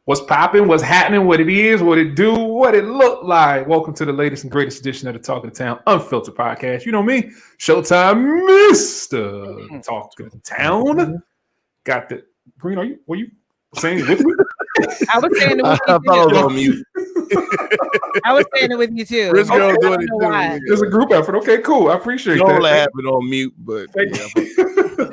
What's popping? What's happening? What it is? What it do? What it look like? Welcome to the latest and greatest edition of the Talk of the Town Unfiltered podcast. You know me, Showtime, Mr. Talk of the Town. Got the Green. Were you saying it with me? I was saying it with you too. I was on mute. I was saying it with you too. Rich girl doing it too. There's a group effort. Okay, cool. I appreciate that. Don't have it on mute, but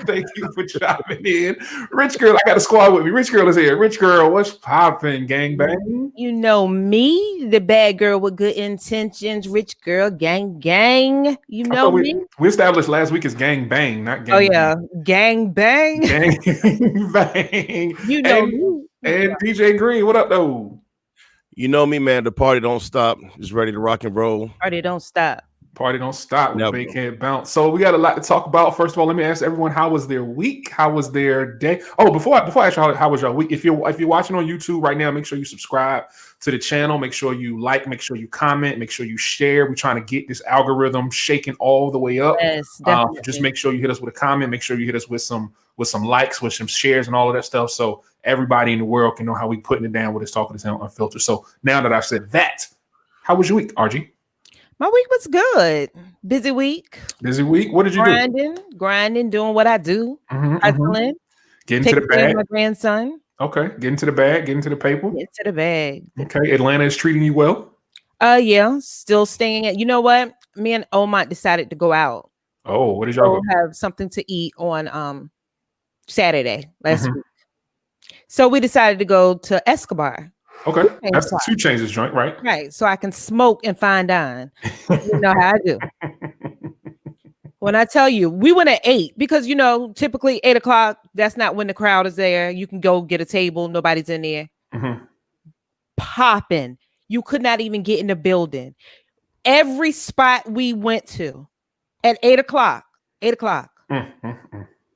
Thank you for dropping in. Rich girl, I got a squad with me. Rich girl is here. Rich girl, what's popping? Gang bang. You know me, the bad girl with good intentions. Rich girl, gang gang. You know me. We established last week as gang bang, not gang. Oh yeah, gang bang. Gang bang. You know me. And DJ Green, what up though? You know me, man. The party don't stop. Just ready to rock and roll. Party don't stop. Party don't stop. Never. Big head bounce. So we got a lot to talk about. First of all, let me ask everyone, how was their week? How was their day? Oh, before I ask you how was your week, if you're watching on YouTube right now, make sure you subscribe to the channel. Make sure you like. Make sure you comment. Make sure you share. We're trying to get this algorithm shaking all the way up. Yes, definitely. Just make sure you hit us with a comment. Make sure you hit us with some likes, with some shares, and all of that stuff, so everybody in the world can know how we putting it down with this Talk of the Town Unfiltered. So now that I've said that, how was your week, RG? My week was good. Busy week. Busy week. What did you do? Grinding, doing what I do. Hustling. Getting to the bag. My grandson. Okay. Getting to the bag. Getting to the paper. Get to the bag. Okay. Atlanta is treating you well. Yeah. Still staying at. You know what? Me and Omar decided to go out. Oh, what did y'all have something to eat on Saturday last week. So we decided to go to Escobar. Okay, that's the 2 Chainz joint, right? Right, so I can smoke and fine dine. You know how I do. When I tell you, we went at 8 because, typically 8 o'clock, that's not when the crowd is there. You can go get a table. Nobody's in there. Popping. You could not even get in the building. Every spot we went to at 8 o'clock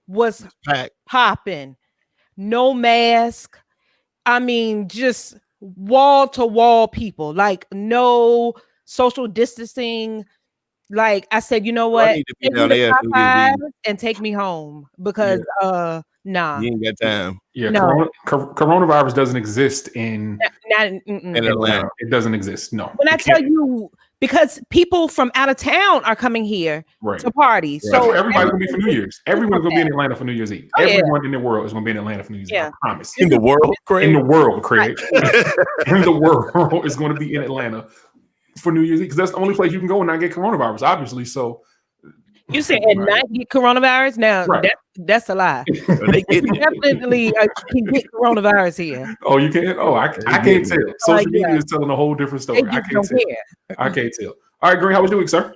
was popping. No mask. I mean, just wall to wall people, like no social distancing. Like I said, you know what? Take me to Popeyes and take me home because nah. You ain't got time. Yeah, no. Coronavirus doesn't exist in Atlanta. It doesn't exist. No. When I tell you, because people from out of town are coming here to party. Right. So everybody's gonna be for New Year's. Everyone's gonna be in Atlanta for New Year's Eve. Everyone in the world is gonna be in Atlanta for New Year's Eve. I promise. In the world, Craig. In the world, Craig. In the world is going to be in Atlanta for New Year's Eve because that's the only place you can go and not get coronavirus, obviously. So you say at night get coronavirus? Now that's a lie. They definitely can get coronavirus here. Oh, you can? Oh, I can't tell. Social media is telling a whole different story. I can't tell. I can't tell. All right, Green, how was your week, sir?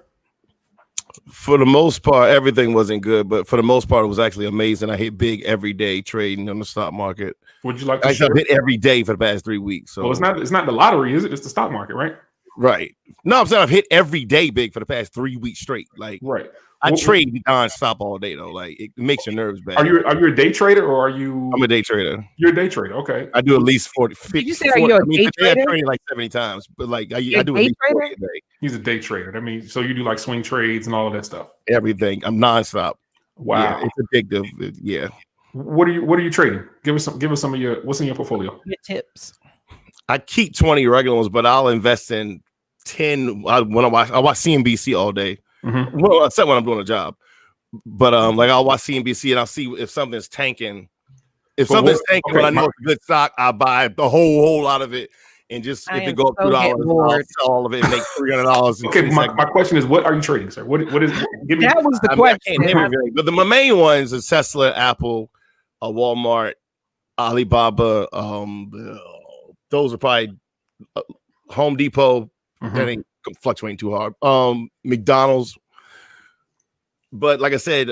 For the most part, everything wasn't good, but for the most part, it was actually amazing. I hit big every day trading on the stock market. Would you like to I've hit every day for the past 3 weeks. So it's not the lottery, is it? It's the stock market, right? Right. No, I'm saying I've hit every day big for the past 3 weeks straight. Like I trade non-stop all day though. Like it makes your nerves bad. Are you a day trader or are you? I'm a day trader. You're a day trader. Okay. I do at least 40. 50, Did you say are you a day trader? I train like 70 times, but like I do at least 40 a day. He's a day trader. That means so you do like swing trades and all of that stuff. Everything. I'm non-stop. Wow. Yeah, it's addictive. Yeah. What are you trading? Give us some of your what's in your portfolio. Your tips. I keep 20 regular ones, but I'll invest in 10 when I watch CNBC all day. Well, except when I'm doing a job. But like I'll watch CNBC and I'll see if something's tanking. If something's tanking, but I know it's a good stock, I'll buy the whole lot of it. And just if it go up $2, I'll sell all of it and make $300. Okay, my question is, what are you trading, sir? What is? Give me. That was the question. But my main ones are Tesla, Apple, Walmart, Alibaba. Those are probably Home Depot. That ain't fluctuating too hard. McDonald's. But like I said,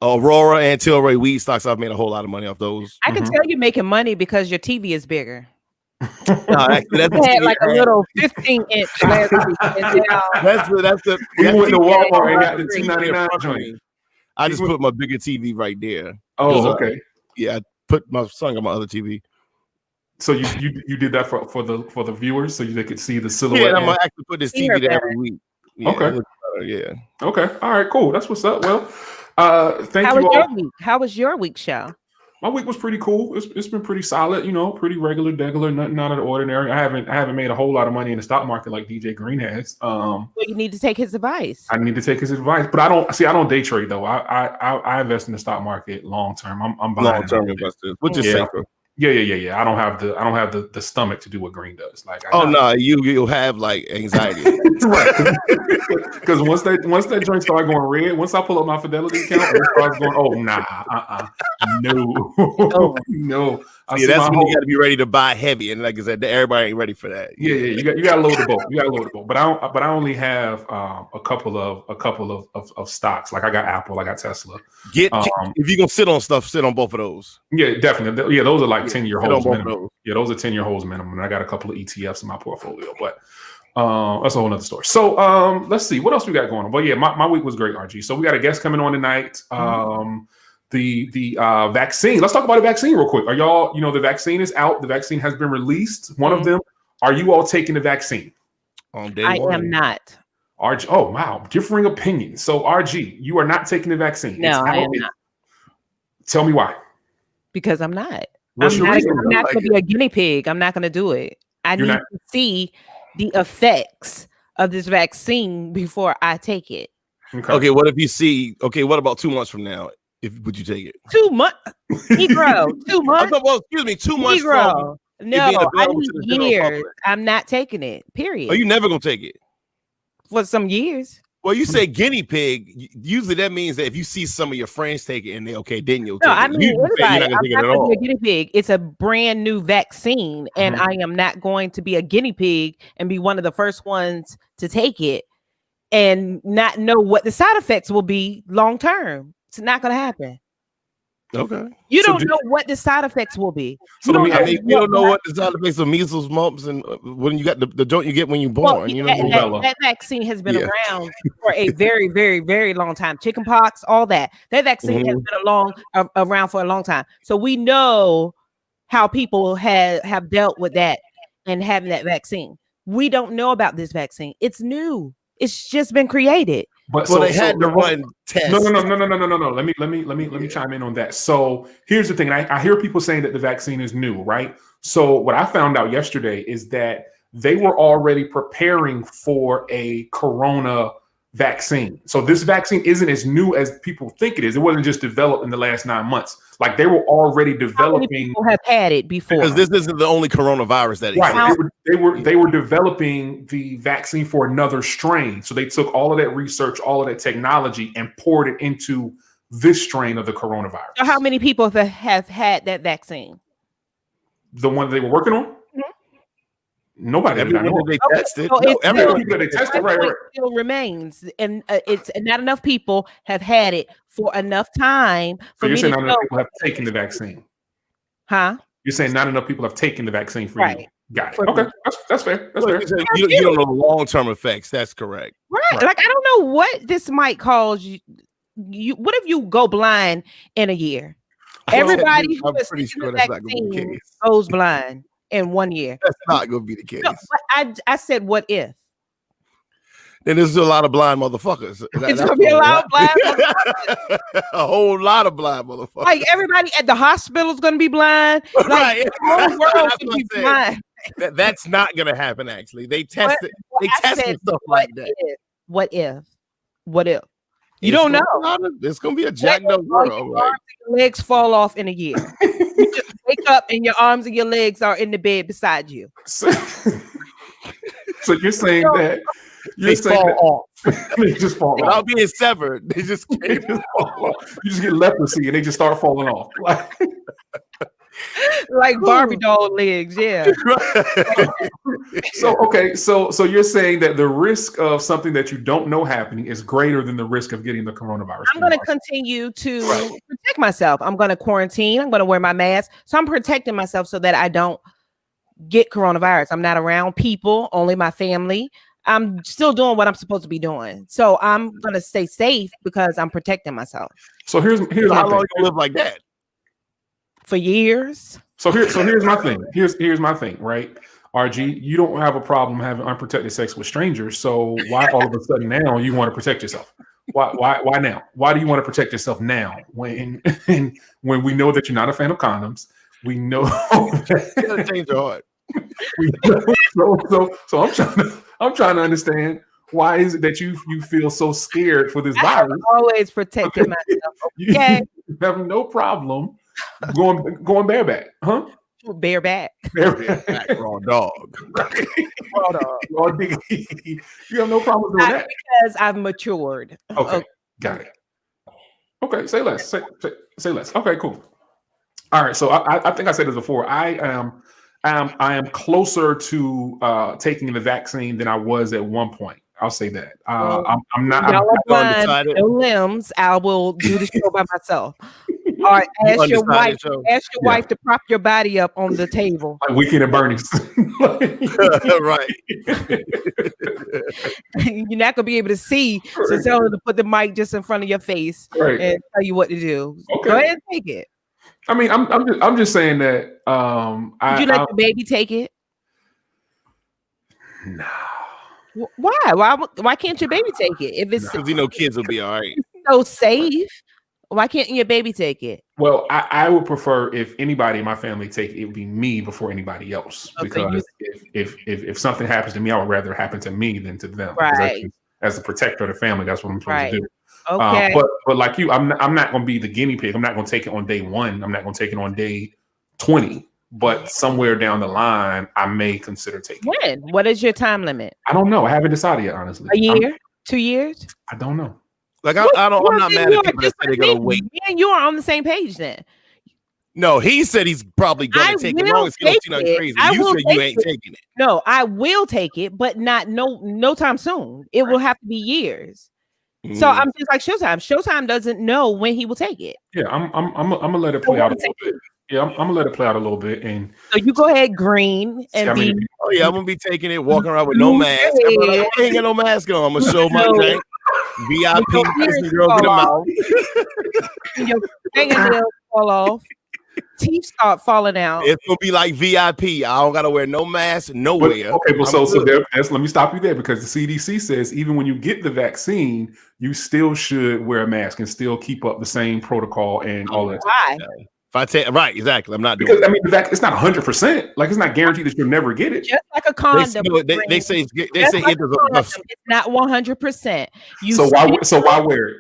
RHOA and Tilray weed stocks, I've made a whole lot of money off those. I can tell you're making money because your TV is bigger. No, actually, that's I had like a little 15-inch last week. And now that's the. We that went to TV Walmart and got the in $2.99 front of joint. me. I just put my bigger TV right there. Oh, okay. Yeah, I put my son on my other TV. So you did that for the viewers, so they could see the silhouette. Yeah, and I'm gonna actually put this TV there every week. Yeah, okay. Yeah. Okay. All right. Cool. That's what's up. Well, thank How you was all. your week? How was your week, show? My week was pretty cool. It's been pretty solid, pretty degular, nothing out of the ordinary. I haven't made a whole lot of money in the stock market like DJ Green has. Well, you need to take his advice. I need to take his advice, but I don't day trade though. I invest in the stock market long term. I'm long term investor, which is safer. Yeah. I don't have the stomach to do what Green does. Like, you'll have like anxiety, right? Because once that joint start going red, once I pull up my Fidelity account, it starts going, oh nah, no. Yeah, that's when you got to be ready to buy heavy, and like I said, everybody ain't ready for that. Yeah, you got to load the boat. But I only have a couple of stocks. Like I got Apple, I got Tesla. If you're gonna sit on stuff, sit on both of those. Yeah, definitely. Yeah, those are like 10-year holds minimum. Yeah, those are 10-year holds minimum. And I got a couple of ETFs in my portfolio, but that's a whole nother story. So let's see what else we got going on. But yeah, my week was great, RG. So we got a guest coming on tonight. The vaccine. Let's talk about the vaccine real quick. Are y'all, the vaccine is out. The vaccine has been released. One of them. Are you all taking the vaccine? On day I one. am not. RG. Oh wow, differing opinions. So RG, you are not taking the vaccine. No, I am not. Tell me why. Because I'm not. What's your reason? I'm not going to be a guinea pig. I'm not going to do it. I need to see the effects of this vaccine before I take it. Okay, what if you see? Okay, what about 2 months from now? Would you take it? 2 months, Negro. 2 months. Well, excuse me, 2 months. Negro. No, I need years. I'm not taking it. Period. Are you never gonna take it? For some years. Well, you say guinea pig. Usually that means that if you see some of your friends take it and they then you'll take it. I mean, I'm not gonna be a guinea pig. It's a brand new vaccine, and I am not going to be a guinea pig and be one of the first ones to take it and not know what the side effects will be long term. It's not going to happen. Okay. You don't know what the side effects will be. So you don't know what the side effects of measles, mumps, and when you got the joint you get when you're born. Well, that vaccine has been around for a very, very, very long time. Chickenpox, all that. That vaccine has been around for a long time. So we know how people have dealt with that and having that vaccine. We don't know about this vaccine. It's new. It's just been created. But they had to run tests. No. Let me chime in on that. So here's the thing. I hear people saying that the vaccine is new, right? So what I found out yesterday is that they were already preparing for a corona vaccine. So this vaccine isn't as new as people think it is. It wasn't just developed in the last 9 months. Like they were already developing. How many people have had it before? Because this isn't the only coronavirus that exists. Right. They were developing the vaccine for another strain. So they took all of that research, all of that technology, and poured it into this strain of the coronavirus. So how many people have had that vaccine? The one they were working on? Nobody. Everyone they tested. Everyone people that they tested, right. Still remains, and it's not enough people have had it for enough time. So you're saying not enough people have taken the vaccine, huh? You're saying not enough people have taken the vaccine for you. Got it. For okay, that's fair. That's fair. You don't know the long-term effects. That's correct. Right. Like I don't know what this might cause you. What if you go blind in a year? Everybody who is taking the vaccine goes blind in 1 year. That's not going to be the case. No, I said, what if? Then there's a lot of blind motherfuckers. It's going to be a lot of blind motherfuckers. A whole lot of blind motherfuckers. Like everybody at the hospital is going to be blind. Like right. The whole world can be blind. That's not going to happen, actually. They tested stuff like that. What if? You don't know. It's going to be a jacked up world. Your legs fall off in a year. You just wake up and your arms and your legs are in the bed beside you. So you're saying that they fall off. They just fall off. Without being severed. They just fall off. You just get leprosy and they just start falling off. Like Barbie doll legs, yeah. So you're saying that the risk of something that you don't know happening is greater than the risk of getting the coronavirus. I'm going to continue to protect myself. I'm going to quarantine. I'm going to wear my mask. So I'm protecting myself so that I don't get coronavirus. I'm not around people, only my family. I'm still doing what I'm supposed to be doing. So I'm gonna stay safe because I'm protecting myself. So here's How my long thing. you live like that? For years. So here's my thing. Here's my thing, right? RG, you don't have a problem having unprotected sex with strangers. So why all of a sudden now you want to protect yourself? Why now? Why do you want to protect yourself now when we know that you're not a fan of condoms? We know You gotta change your heart. So I'm trying to understand, why is it that you feel so scared for this virus? I always protected myself. Okay. You have no problem going bareback, huh? Bareback. Bareback, raw dog. Right. Raw dog. Raw diggity. You have no problem doing that because I've matured. Okay, got it. Okay, say less. Say less. Okay, cool. All right, so I think I said this before. I am closer to taking the vaccine than I was at one point. I'll say that. I'm not. Y'all are blind, undecided. no limbs. I will do the show by myself. All right, ask your wife. Ask your wife to prop your body up on the table. Like Weekend at Bernie's. Right. You're not gonna be able to see, so tell her to put the mic just in front of your face and tell you what to do. Okay. Go ahead and take it. I mean, I'm just saying that. Would you let the baby take it? No. Why can't your baby take it? If it's because kids will be all right. So safe. Why can't your baby take it? Well, I would prefer if anybody in my family take it, it would be me before anybody else. Because if something happens to me, I would rather it happen to me than to them. Right. As a protector of the family, that's what I'm supposed to do. Okay. But like you, I'm not going to be the guinea pig. I'm not going to take it on day 1. I'm not going to take it on day 20. But somewhere down the line, I may consider taking it. When? What is your time limit? I don't know. I haven't decided yet, honestly. A year? 2 years? I don't know. Like I'm not mad at people that say they're gonna wait. Me and you are on the same page then. No, he said he's probably gonna take it. As long as he don't see nothing crazy. You said you ain't taking it. No, I will take it, but not no time soon. It will have to be years. So I'm just like Showtime. Showtime doesn't know when he will take it. Yeah, I'm gonna let it play out a little bit. Yeah, I'm gonna let it play out a little bit, and so you go ahead, green, and be. Oh yeah, I'm gonna be taking it, walking around with no mask. I ain't got no mask on. I'm gonna show my drink. VIP, girl, get them out. Your fingernails fall off. Teeth start falling out. It's gonna be like VIP. I don't gotta wear no mask nowhere. Okay, well, so let me stop you there, because the CDC says even when you get the vaccine, you still should wear a mask and still keep up the same protocol and all that. Why? If I take exactly, I'm not doing because I mean it's not 100%. Like it's not guaranteed that you'll never get it. Just like a condom. They say it's not 100%. So why wear it?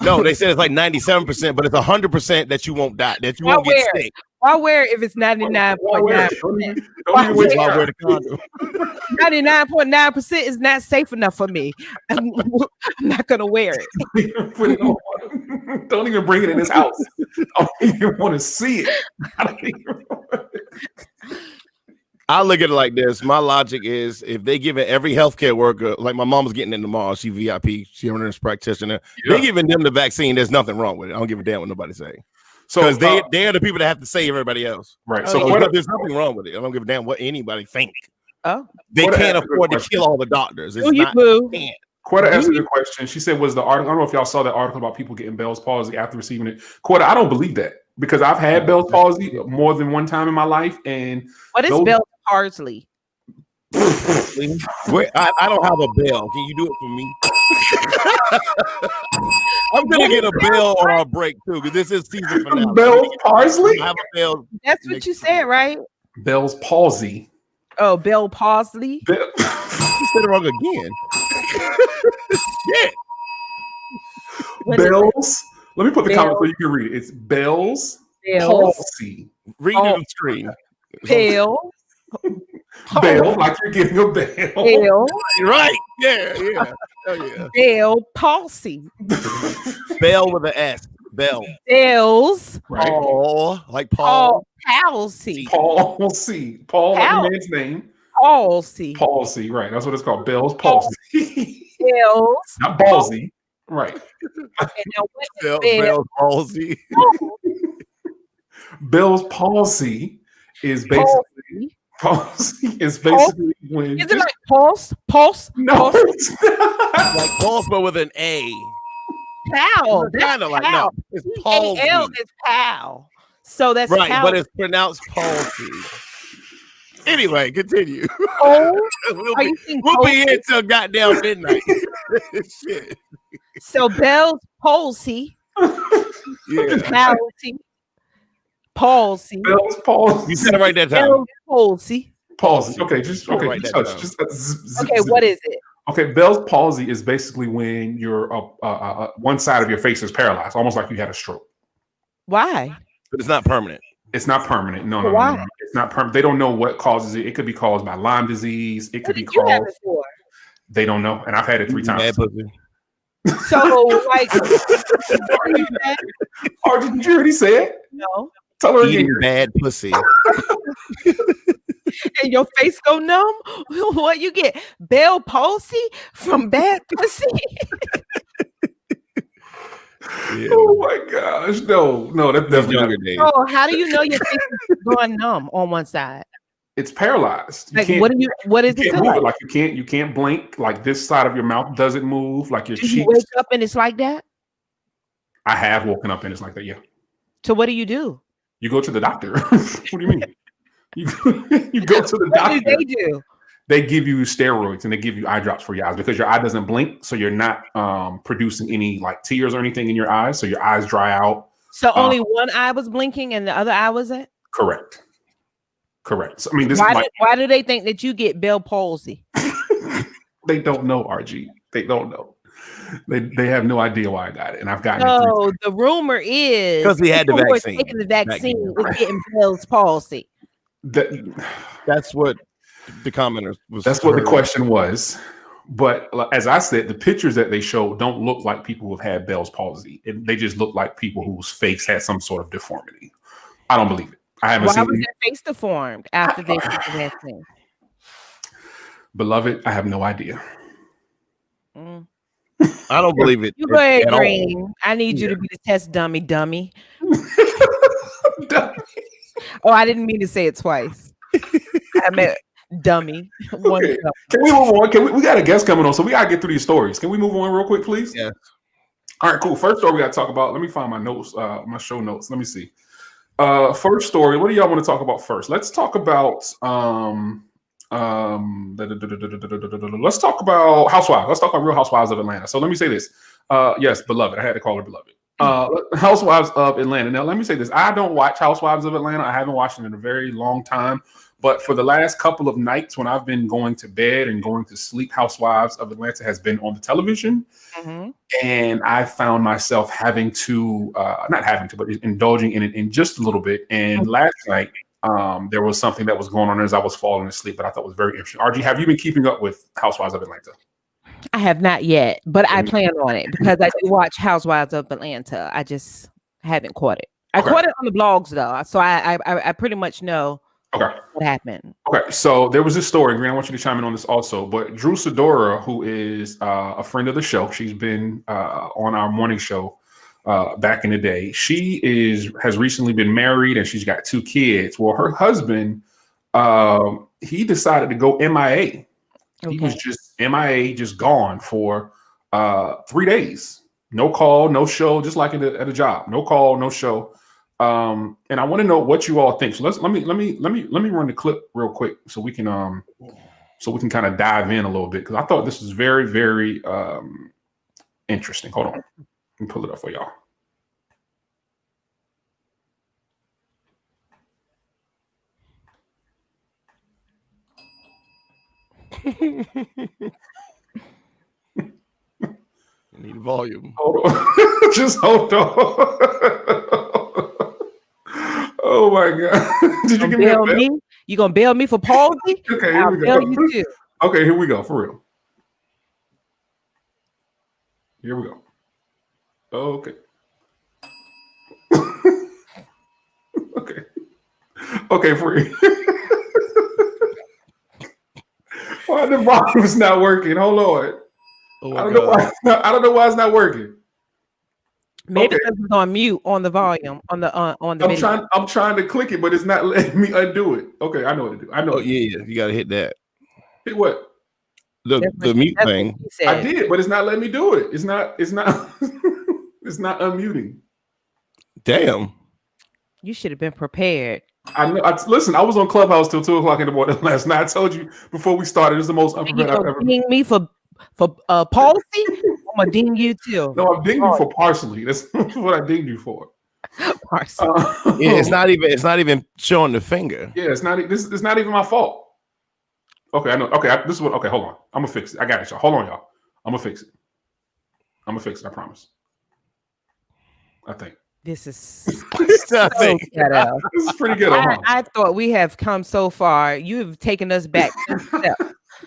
No, they said it's like 97%, but it's 100% that you won't die, that you won't get sick. Why wear it if it's 99.9%? Why wear the condom? 99.9% is not safe enough for me. I'm not gonna wear it. Put it on. Don't even bring it in this house. I don't even want to see it. I look at it like this. My logic is if they give it every healthcare worker, like my mom's getting it tomorrow, she VIP, she a nurse practitioner. Yeah. They giving them the vaccine. There's nothing wrong with it. I don't give a damn what nobody say. So because they are the people that have to save everybody else. Right. So there's nothing wrong with it. I don't give a damn what anybody think. Oh, they can't afford to kill all the doctors. It's not. Quetta asked a good question. She said, "Was the article? I don't know if y'all saw that article about people getting Bell's palsy after receiving it." Quetta, I don't believe that, because I've had Bell's palsy more than one time in my life. And what is Bell's palsy? I don't have a bell. Can you do it for me? I'm gonna get a bell on our break too, because this is season finale. Bell's palsy. I have a bell. That's what you said, right? Bell's palsy. Oh, Bell palsy. You said it wrong again. Shit. Bell's. Let me put the comment so you can read it. It's Bell's palsy. Read it on screen. Bell. Bell, like you're getting a bell. Bell. Right. Yeah. Hell yeah. Bell palsy. Bell with an S. Bell. Bell's. Right. Paul. Like Paul. Palsy. Palsy. Paul, like the man's name. Palsy. Palsy. Right. That's what it's called. Bell's palsy. Bell's. Not ballsy. Right. Bell's palsy. Bell's palsy is basically Palsy is basically when. Is it like pulse? Pulse? No, Pulse? it's not. Like pulse, but with an A. Pal. Kind of like no, it's palsy. P-A-L is pal. So that's Right, pal. but it's pronounced palsy. Anyway, continue. Oh, we'll are be, you saying we'll be palsy? here till goddamn midnight. Shit. So Bell's palsy. Yeah. Palsy. Palsy. Bell's palsy. You said it right that time. Bell's palsy. Palsy. Okay, just okay. Right Just that touch. time. Just Okay, what is it? Okay, Bell's palsy is basically when your one side of your face is paralyzed, almost like you had a stroke. Why? But it's not permanent. It's not permanent. No, no, Why? no, no. It's not permanent. They don't know what causes it. It could be caused by Lyme disease. It could be What did you have caused. it for? They don't know, and I've had it 3 times. Bad pussy. So, like, Oh, did you already say it? no, Tell her again. Eating bad pussy. and your face go numb. What you get? Bell palsy from bad pussy. Yeah. Oh my gosh. No, that's definitely Younger not. days. Oh, how do you know your face is going numb on one side? It's paralyzed. Like, what is You it can't feel move it. like? Like you can't blink. Like this side of your mouth doesn't move. Like your Do you cheeks. wake up and it's like that? I have woken up and it's like that. Yeah. So what do you do? You go to the doctor. What do you mean? You go to the What doctor. do they do? They give you steroids and they give you eye drops for your eyes because your eye doesn't blink, so you're not producing any like tears or anything in your eyes, so your eyes dry out. So only one eye was blinking and the other eye wasn't? Correct. So, I mean, this Why do they think that you get Bell palsy? they don't know, RG. They don't know. They have no idea why I got it, and I've gotten it. So the rumor is Because he had the people who are vaccine. taking the vaccine is getting Bell's palsy. That's what the commenter was. That's what the question was. But as I said, the pictures that they show don't look like people who have had Bell's palsy. They just look like people whose face had some sort of deformity. I don't believe it. I haven't Why seen was it. their face deformed after they took the vaccine? Beloved, I have no idea. Mm. I don't believe it. You go ahead, at all. Green. I need you Yeah. to be the test dummy. Oh, I didn't mean to say it twice. I meant dummy. One Okay. dummy. Can we move on? We got a guest coming on, so we gotta get through these stories. Can we move on real quick, please? Yeah. All right, cool. First story we gotta talk about. Let me find my notes, my show notes. Let me see. First story. What do y'all want to talk about first? Let's talk about let's talk about Housewives. Let's talk about Real Housewives of Atlanta. So let me say this. Yes, beloved. I had to call her beloved. Housewives of Atlanta. Now, let me say this. I don't watch Housewives of Atlanta. I haven't watched it in a very long time. But for the last couple of nights when I've been going to bed and going to sleep, Housewives of Atlanta has been on the television. Mm-hmm. And I found myself having to, not having to, but indulging in it in just a little bit. And last night, there was something that was going on as I was falling asleep, but I thought was very interesting. RG, have you been keeping up with Housewives of Atlanta? I have not yet, but I plan on it because I do watch Housewives of Atlanta. I just haven't caught it. I caught it on the blogs though, so I pretty much know what happened. Okay, so there was this story, Green. I want you to chime in on this also. But Drew Sidora, who is a friend of the show, she's been on our morning show back in the day. She has recently been married and she's got 2 kids. Well, her husband, he decided to go MIA. He was just MIA, just gone for 3 days. No call, no show, just like at a job. No call, no show. And I want to know what you all think. So let me run the clip real quick so we can kind of dive in a little bit because I thought this was very, very interesting. Hold on. Let me pull it up for y'all. I need volume. Hold on. Just hold on. Oh my God. Did you give me a bell? You gonna bail me for palsy? Okay, here I'll we go. bail you too. Okay, here we go. For real. Here we go. Okay. Okay, free. Why the volume's not working? Hold on. Oh I don't know why it's not working. Maybe because it's on mute on the volume on the video. I'm trying to click it, but it's not letting me undo it. Okay, I know what to do. I know. Oh yeah, you gotta hit that. Hit what? The mute thing. I did, but it's not letting me do it. It's not it's not unmuting. Damn. You should have been prepared. I know. Listen, I was on Clubhouse till 2:00 in the morning last night. I told you before we started. It's the most unprepared I've ever been. Me for policy? I'm gonna ding you too. No, I'm dinging you for parsley. That's what I dinged you for. Parsley. Yeah, it's not even showing the finger. Yeah, it's not. It's not even my fault. Okay, I know. Okay, this is what. Okay, hold on. I'm gonna fix it. I got it, y'all. Hold on, y'all. I'm gonna fix it. I promise. I think. This is so ghetto. This is pretty good. I thought we have come so far. You have taken us back.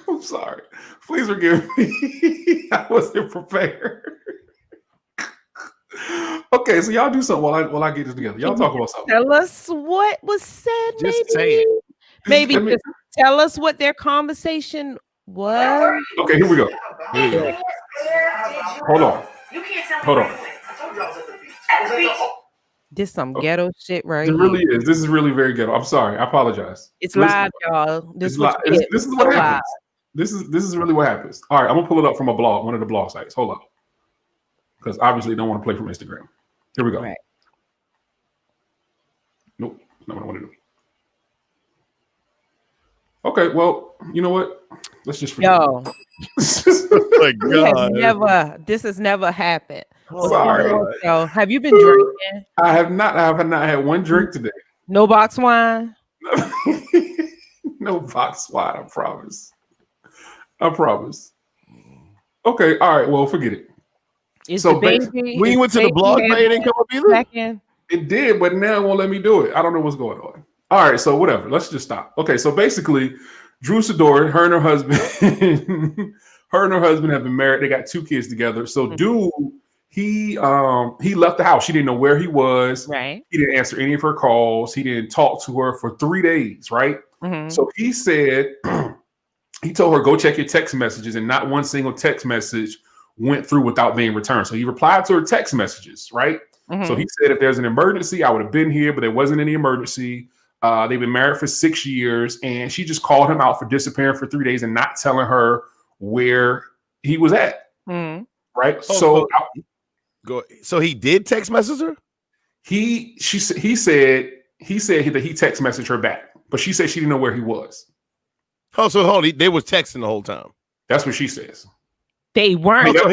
I'm sorry. Please forgive me. I wasn't prepared. Okay, so y'all do something while I get this together. Y'all talk about something. Tell us what was said. Just say it. Maybe just tell us what their conversation was. Okay, here we go. Hold on. This some ghetto shit right here. It really is. This is really very ghetto. I'm sorry. I apologize. It's live, y'all. This is what happens. This is really what happens. All right, I'm gonna pull it up from a blog, one of the blog sites. Hold on. Because obviously I don't want to play from Instagram. Here we go. Right. Nope, not what I want to do. Okay, well, you know what? Let's just forget. Yo. My God. This has never happened. Sorry. So, have you been drinking? I have not had one drink today. No box wine? No box wine, I promise. Okay, all right, well, forget it. When you went to the blog, it didn't come up either? It did, but now it won't let me do it. I don't know what's going on. All right, so whatever. Let's just stop. Okay, so basically, Drew Sidora, her and her husband have been married. They got 2 kids together. So dude, he left the house. She didn't know where he was. Right. He didn't answer any of her calls. He didn't talk to her for 3 days, right? Mm-hmm. So he said, he told her, go check your text messages, and not one single text message went through without being returned. So he replied to her text messages, right? Mm-hmm. So he said, if there's an emergency, I would have been here, but there wasn't any emergency. They've been married for 6 years, and she just called him out for disappearing for 3 days and not telling her where he was at. Mm. Right. So he did text message her? He said that he text messaged her back, but she said she didn't know where he was. Oh, so they was texting the whole time. That's what she says. They weren't. So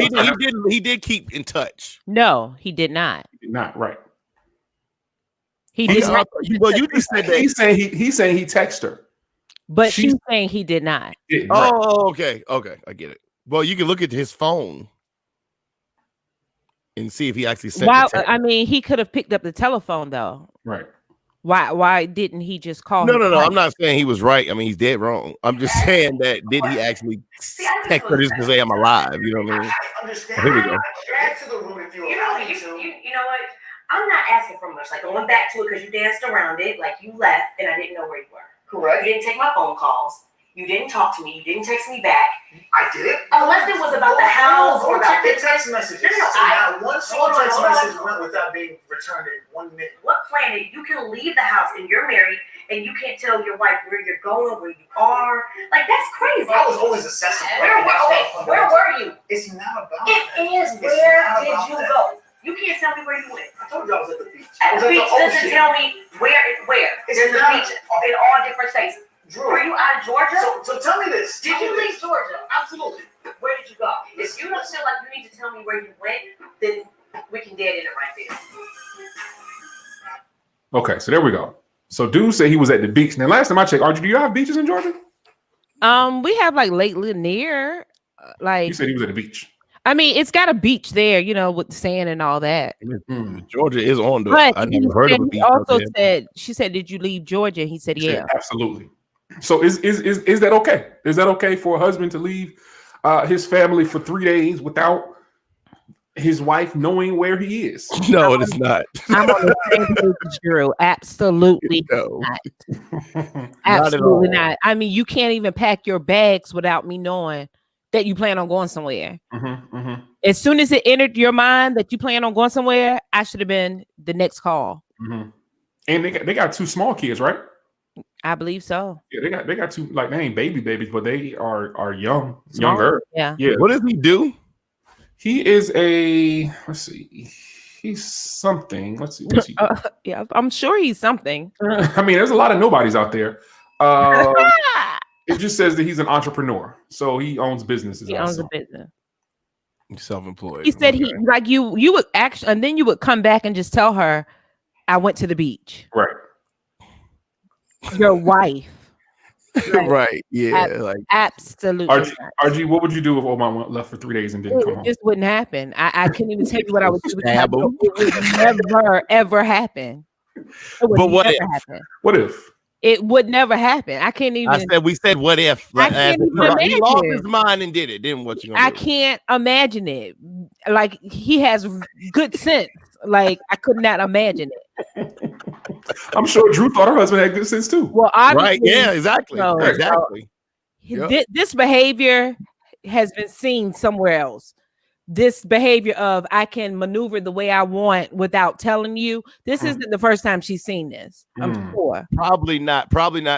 he did keep in touch. No, he did not. He did not, right. He did not. Well, you just said that. He's saying he texted her. But she's saying he did not. Oh, okay. I get it. Well, you can look at his phone and see if he actually sent it. I mean, he could have picked up the telephone though. Right. Why didn't he just call? No. I'm not saying he was right. I mean, he's dead wrong. I'm just saying that did he actually text her just to say I'm alive? You know what I mean? Here we go. You know what? I'm not asking for much. Like, going back to it because you danced around it. Like, you left and I didn't know where you were. Correct. You didn't take my phone calls. You didn't talk to me. You didn't text me back. I did. Unless it was about the house or about the text messages. Not one single text message went without being returned in 1 minute. What planet? You can leave the house and you're married and you can't tell your wife where you're going, where you are. Like, that's crazy. I was always assessing. Where were you? It's not about that. It is. Where did you go? You can't tell me where you went. I told you I was at the beach. At the beach doesn't tell me where is where. There's a beach in all different states. Drew, were you out of Georgia? So tell me this. Did you leave Georgia? Absolutely. Where did you go? If you don't feel like you need to tell me where you went, then we can dead in it right there. Okay, so there we go. So dude said he was at the beach. Now, last time I checked, Audrey, do you have beaches in Georgia? We have like Lake Lanier. Like you said he was at the beach. I mean, it's got a beach there, you know, with the sand and all that. Georgia is on the. But I never heard of a beach. He also said, she said, "Did you leave Georgia?" He said, "Yeah, absolutely." So is that okay? Is that okay for a husband to leave his family for 3 days without his wife knowing where he is? No, it is not. I'm on the same page with Drew. Absolutely not. Absolutely not. I mean, you can't even pack your bags without me knowing that you plan on going somewhere. Mm-hmm. As soon as it entered your mind that you plan on going somewhere, I should have been the next call. Mm-hmm. And they got 2 small kids, right? I believe so. Yeah, they got 2, like they ain't babies, but they are Small. younger. Yeah. What does he do? He is let's see, he's something. Let's see, what's he? Yeah, I'm sure he's something. I mean, there's a lot of nobodies out there. It just says that he's an entrepreneur, so he owns businesses. He owns a business. Self-employed. He said he like you would actually, and then you would come back and just tell her, I went to the beach. Right. Your wife. Like, right. Yeah. Like absolutely. RG, what would you do if Omar left for 3 days and didn't come home? It just wouldn't happen. I couldn't even tell you what I would do. Stab him. It would never ever happen. It would But what never if? happen. What if? It would never happen. I can't even. We said what if? I can't even he lost imagine. his mind and did it. Then what you gonna I do? can't imagine it. Like he has good sense. Like I could not imagine it. I'm sure Drew thought her husband had good sense too. Well, obviously, Right? Yeah. Exactly. No, exactly. This behavior has been seen somewhere else. This behavior of I can maneuver the way I want without telling you. This isn't the first time she's seen this. I'm sure. Probably not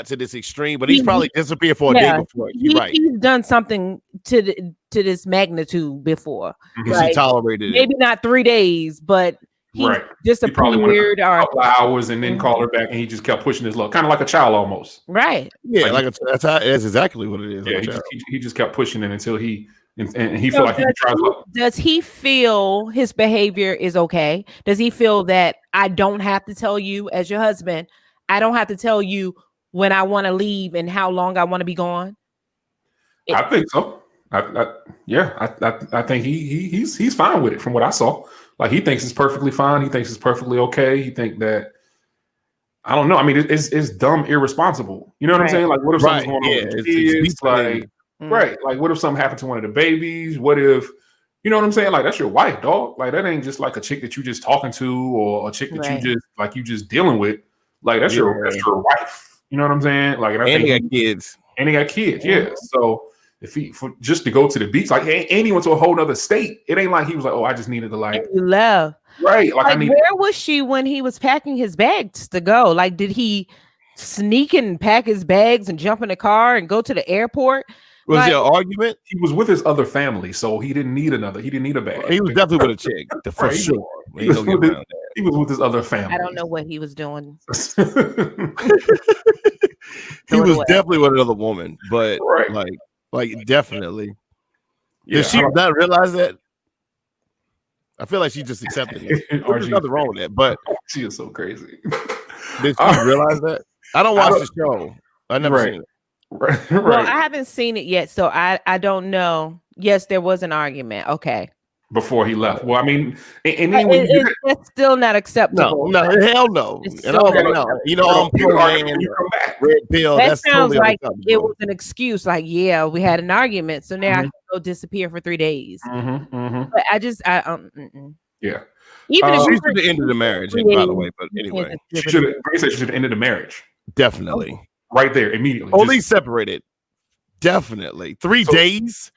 to this extreme, but he's probably disappeared for a day before. You're right. He's done something to this magnitude before. Because he tolerated it. Maybe not 3 days, but he disappeared a couple of hours and then called her back, and he just kept pushing his luck, kind of like a child almost. Right. Yeah, that's exactly what it is. Yeah, he just kept pushing it until he felt like he could try. Does he feel his behavior is okay? Does he feel that I don't have to tell you as your husband? I don't have to tell you when I want to leave and how long I want to be gone. I think so. I think he's fine with it from what I saw. Like he thinks it's perfectly fine. He thinks it's perfectly okay. He think that I don't know. I mean, it's dumb, irresponsible. You know what I'm saying? Like, what if something's going on with the kids? Like, right? Like, what if something happened to one of the babies? What if, you know what I'm saying? Like, that's your wife, dog. Like, that ain't just like a chick that you just talking to or a chick that you just dealing with. Like, that's your wife. You know what I'm saying? Like, and they got kids. And they got kids. Yeah. So if just to go to the beach, like, and he went to a whole nother state. It ain't like he was like, oh, I just needed to like love. Right. Like where was she when he was packing his bags to go? Like, did he sneak and pack his bags and jump in the car and go to the airport? Was there an argument? He was with his other family, so he didn't need a bag. He was definitely with a chick, for sure. He was with his other family. I don't know what he was doing. He was definitely with another woman, but like definitely. Yeah, did she not realize that? I feel like she just accepted it. There's nothing wrong with that, but she is so crazy. Did she realize that? I don't watch the show. I never seen it. Right. Well, I haven't seen it yet, so I don't know. Yes, there was an argument. Okay. Before he left. Well, I mean, and then it's still not acceptable. No, hell no. And I'm like, no. You know, I'm pro-land, red pill. That that's sounds totally like it was an excuse. Like, yeah, we had an argument, so now I can go disappear for 3 days. But I yeah. Even if she should have ended the marriage, by the way. But anyway, she should have ended the marriage. Definitely. Right there, immediately. Only separated. Definitely. 3 days.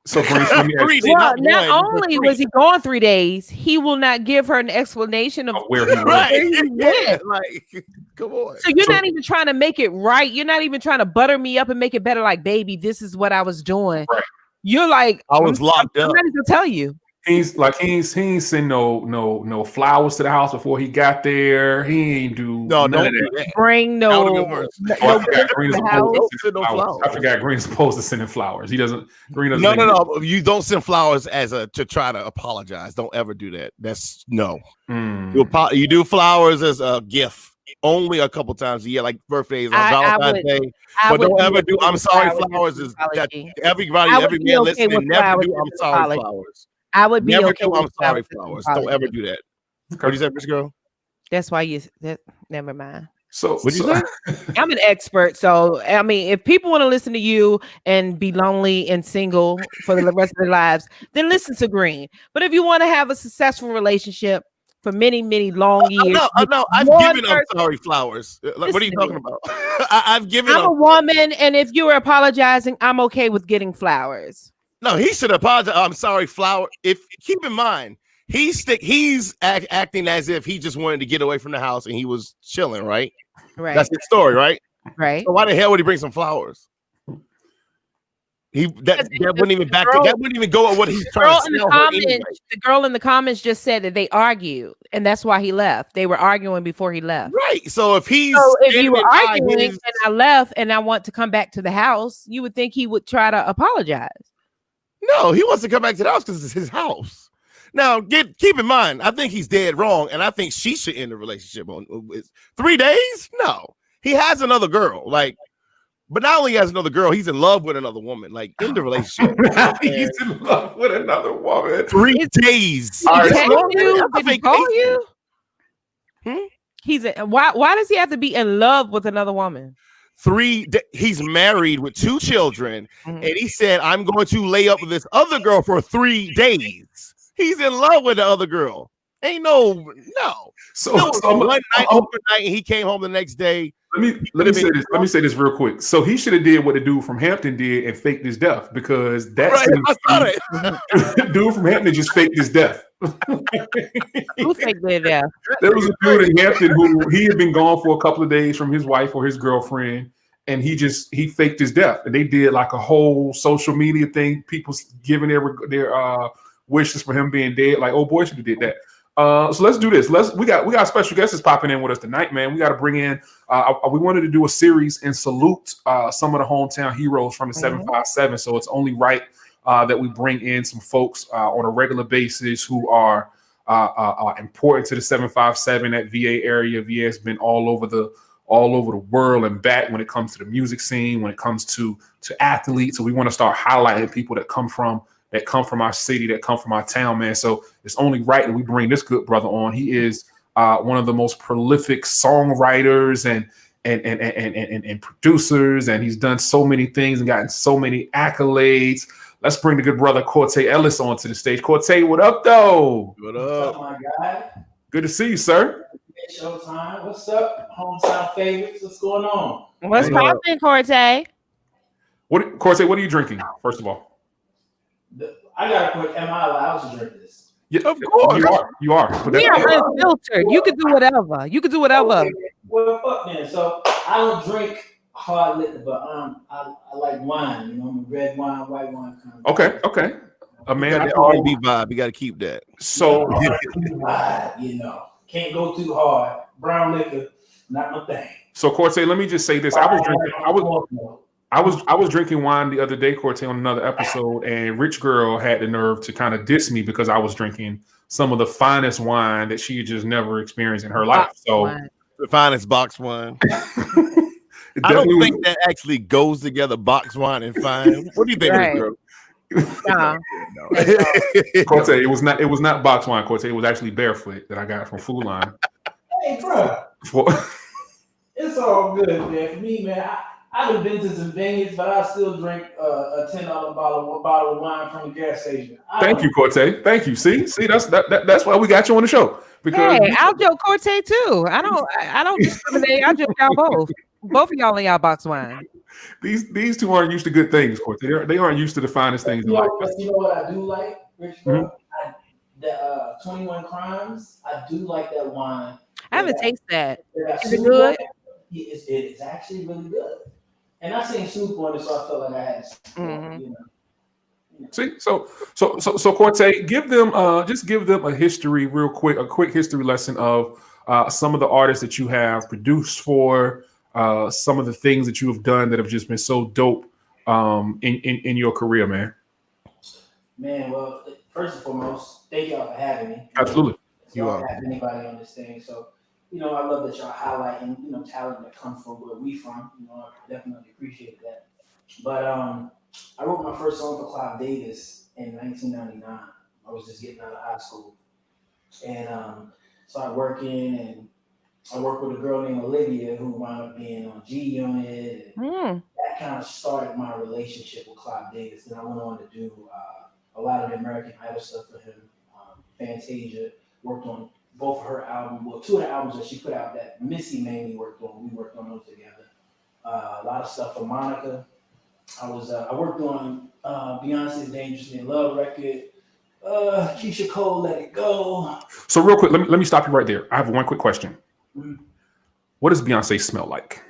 So not only was he gone 3 days, he will not give her an explanation of where he went. Like, come on. So you're not even trying to make it right. You're not even trying to butter me up and make it better. Like, baby, this is what I was doing. Right. You're like, I was locked up. I'm not even gonna tell you. He ain't send no flowers to the house before he got there. He ain't do none of that. that. Bring I forgot Green's supposed to send him flowers. He doesn't. Green doesn't. No. You don't send flowers to try to apologize. Don't ever do that. That's no. You do flowers as a gift only a couple times a year, like birthdays on Valentine's Day. But don't ever do I'm sorry flowers. Is that every man listening never do I'm sorry flowers. I would be never okay do I'm sorry flowers. Don't ever do that. What you say, Miss Girl? That's why never mind. So what you say? I'm an expert, so I mean, if people want to listen to you and be lonely and single for the rest of their lives, then listen to Green. But if you want to have a successful relationship for many, many long years, no, I've given I'm sorry flowers. What are you talking about? I've given. I'm a woman, and if you are apologizing, I'm okay with getting flowers. No, he should apologize. I'm sorry, Flower. If keep in mind, he's acting as if he just wanted to get away from the house and he was chilling, right? Right. That's his story, right? Right. So why the hell would he bring some flowers? That wouldn't even back it. That wouldn't even go at what he's trying to tell her anyway. The girl in the comments just said that they argued, and that's why he left. They were arguing before he left. Right. So if you were arguing and I left and I want to come back to the house, you would think he would try to apologize. No, he wants to come back to the house because it's his house. Now, keep in mind, I think he's dead wrong, and I think she should end the relationship on 3 days. No, he has another girl. But not only has another girl, he's in love with another woman. In the relationship, he's in love with another woman. 3 days. Did he call you? Why does he have to be in love with another woman? He's married with 2 children, and he said, "I'm going to lay up with this other girl for 3 days." He's in love with the other girl. Ain't no. So one night, overnight, and he came home the next day. Let me say this real quick. So he should have did what the dude from Hampton did and faked his death, because that's dude from Hampton just faked his death. Who faked their death? There was a dude in Hampton who he had been gone for a couple of days from his wife or his girlfriend, and he faked his death. And they did like a whole social media thing, people giving their wishes for him being dead. Like, oh boy, should have did that. So let's do this. We got special guests popping in with us tonight, man. We got to bring in. We wanted to do a series and salute some of the hometown heroes from the 757. So it's only right that we bring in some folks on a regular basis who are important to the 757, that VA area. VA has been all over the world and back when it comes to the music scene, when it comes to athletes. So we want to start highlighting people that come from our city, that come from our town, man. So it's only right that we bring this good brother on. He is one of the most prolific songwriters and producers, and he's done so many things and gotten so many accolades. Let's bring the good brother Corte Ellis onto the stage. Corte, what up, though? What up, my guy? Good to see you, sir. Showtime. What's up, hometown favorites? What's going on? What's poppin', Corte? Corte, what are you drinking, first of all? I got a quick. Am I allowed to drink this? Yeah, of course. You are. We are unfiltered. You can do whatever. Okay. Well, fuck man. So I don't drink hard liquor, but I like wine. You know, I'm a red wine, white wine kind of. Okay. A man that R&B vibe. You got to keep that. So you know, can't go too hard. Brown liquor, not my thing. So Corte, let me just say this. I was drinking wine the other day, Corte, on another episode, and Rich Girl had the nerve to kind of diss me because I was drinking some of the finest wine that she had just never experienced in her life. So the finest box wine. I don't think that actually goes together, box wine and fine. What do you think, Rich Girl? Corte, it was not box wine, Corte. It was actually Barefoot that I got from Food Line. Hey, bro. It's all good, man. For me, man, I've been to some venues, but I still drink a $10 bottle of wine from the gas station. Thank you, Corte. Thank you. See, that's why we got you on the show. Because I'll joke Corte too. I don't discriminate. I joke y'all both. Both of y'all in y'all box wine. These two aren't used to good things, Corte. They aren't used to the finest things in life. You know what I do like, Rich? The 21 Crimes. I do like that wine. I haven't tasted that. Is it good? It is actually really good. And I seen Snoop on it, so I felt like I had to. You know. See, so Corte, give them a history real quick, a quick history lesson of some of the artists that you have produced for, some of the things that you have done that have just been so dope in your career, man. Man, well, first and foremost, thank y'all for having me. Absolutely. You are have anybody on this thing, so you know I love that y'all highlighting talent that comes from where we from. You know, I definitely appreciate that. But I wrote my first song for Clive Davis in 1999. I was just getting out of high school, and started working, and I worked with a girl named Olivia who wound up being on G Unit. That kind of started my relationship with Clive Davis. Then I went on to do a lot of the American Idol stuff for him. Fantasia, worked on both of her albums, well, 2 of the albums that she put out that Missy mainly worked on. We worked on those together. A lot of stuff for Monica. I worked on Beyonce's Dangerously in Love record. Keisha Cole, Let It Go. So real quick, let me stop you right there. I have one quick question. Mm. What does Beyonce smell like?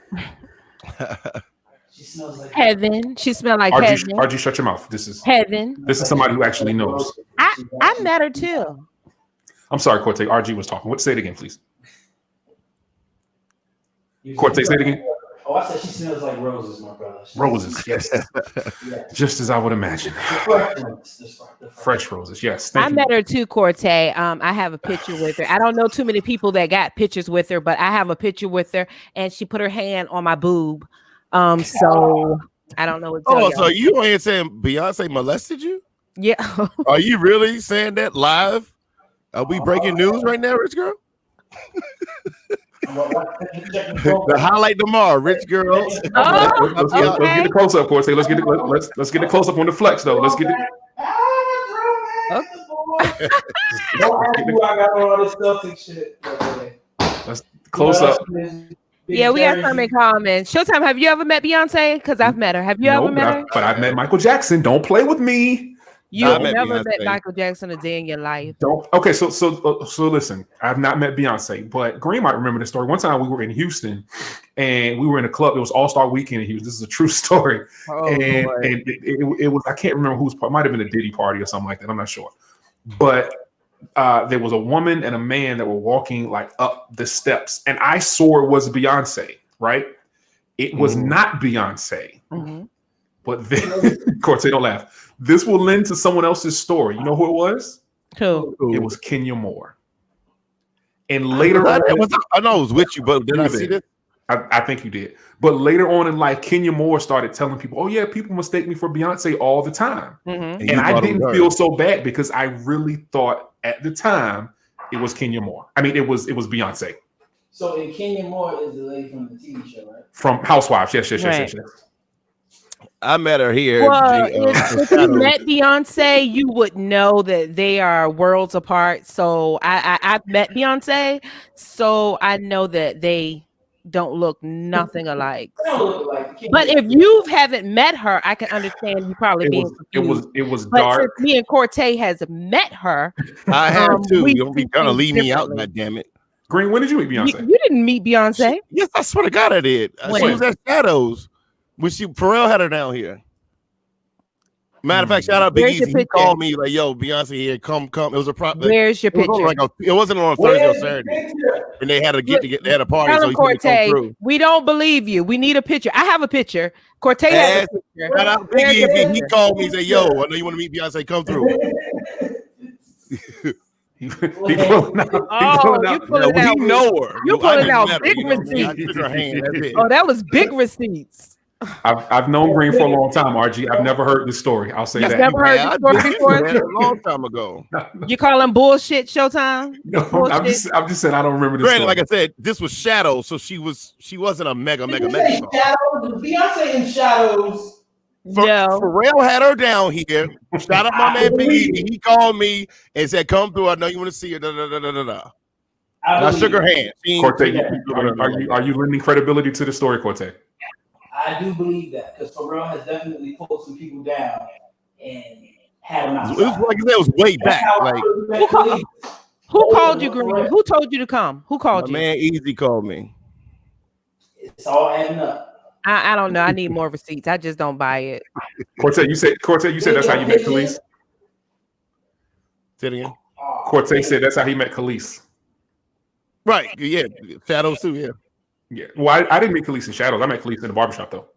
She smells like heaven. She smelled like RG, heaven. RG, shut your mouth. This is Heaven. somebody who actually knows. I met her too. I'm sorry, Corte. RG was talking. Say it again, please. Corte, say it again. Oh, I said she smells like roses, my brother. Roses, yes. Yeah. Just as I would imagine. The Fresh roses, yes. I met her too, Corte. I have a picture with her. I don't know too many people that got pictures with her, but I have a picture with her, and she put her hand on my boob. So I don't know what to tell y'all. So you ain't saying Beyonce molested you? Yeah. Are you really saying that live? Are we breaking news right now, Rich Girl? The highlight tomorrow, Rich Girl. Let's get the close up, Corte. Let's get the close up on the flex though. Let's get it. I got all this stuff and shit. Let's close up. Yeah, we got something in common. Showtime, have you ever met Beyonce? Because I've met her. Have you ever met her? But I've met Michael Jackson. Don't play with me. You've never met Michael Jackson a day in your life. Okay, so listen, I've not met Beyonce, but Green might remember the story. One time we were in Houston and we were in a club. It was All-Star Weekend in Houston. This is a true story. And it was, I can't remember whose part, might have been a Diddy party or something like that. I'm not sure. But there was a woman and a man that were walking like up the steps, and I saw it was Beyonce, right? It was not Beyonce. Mm-hmm. But then, Corte, don't laugh. This will lend to someone else's story. You know who it was? Who? It was Kenya Moore. And later on, I know it was with you, but did I see this? I think you did. But later on in life, Kenya Moore started telling people, "Oh yeah, people mistake me for Beyonce all the time," and I didn't feel so bad because I really thought at the time it was Kenya Moore. I mean, it was Beyonce. So, and Kenya Moore is the lady from the TV show, right? From Housewives, yes. I met her here. Well, if you met Beyonce, you would know that they are worlds apart. So I've met Beyonce, so I know that they don't look nothing alike. But if you haven't met her, I can understand you probably being confused. It was but dark. Since me and Corte has met her, I have too. You don't be trying to leave me out, goddammit. Green, when did you meet Beyonce? You didn't meet Beyonce. Yes, I swear to God, I did. When? She was at Shadows. When Pharrell had her down here. Matter of fact, shout out Big Easy. He called me like, "Yo, Beyonce here, come." It was a problem. Where's your picture? It wasn't on Thursday or Saturday, and they had to they had a party. Tell so him, Corte, we don't believe you. We need a picture. I have a picture. Corte has a picture. Shout out Big Easy. He called me and said, "Yo, I know you want to meet Beyonce. Come through." You pulling out big receipts. Oh, that was big receipts. I've known Green for a long time, RG. I've never heard this story. I'll say that. Never heard this story before? A long time ago. You call him bullshit, Showtime? No, I'm just saying I don't remember this story. Like I said, this was Shadows, so she wasn't a mega star. Beyonce in Shadows. Pharrell had her down here. Shout out my man Big Easy. He called me and said, "Come through. I know you want to see her." I shook her hand. Corte, are you lending credibility to the story, Corte? I do believe that because Pharrell has definitely pulled some people down and had them outside. It was like that was way back. Like who called you, Green? Who told you to come? Who called you? Man, Easy called me. It's all adding up. I don't know. I need more receipts. I just don't buy it. Corte, you said that's how you met Khalees? Say it again. Corte said that's how he met Khalees. Right. Yeah. Shadows too. Yeah. Yeah. Well, I didn't meet Khalees in Shadows. I met Khalees in the barbershop though.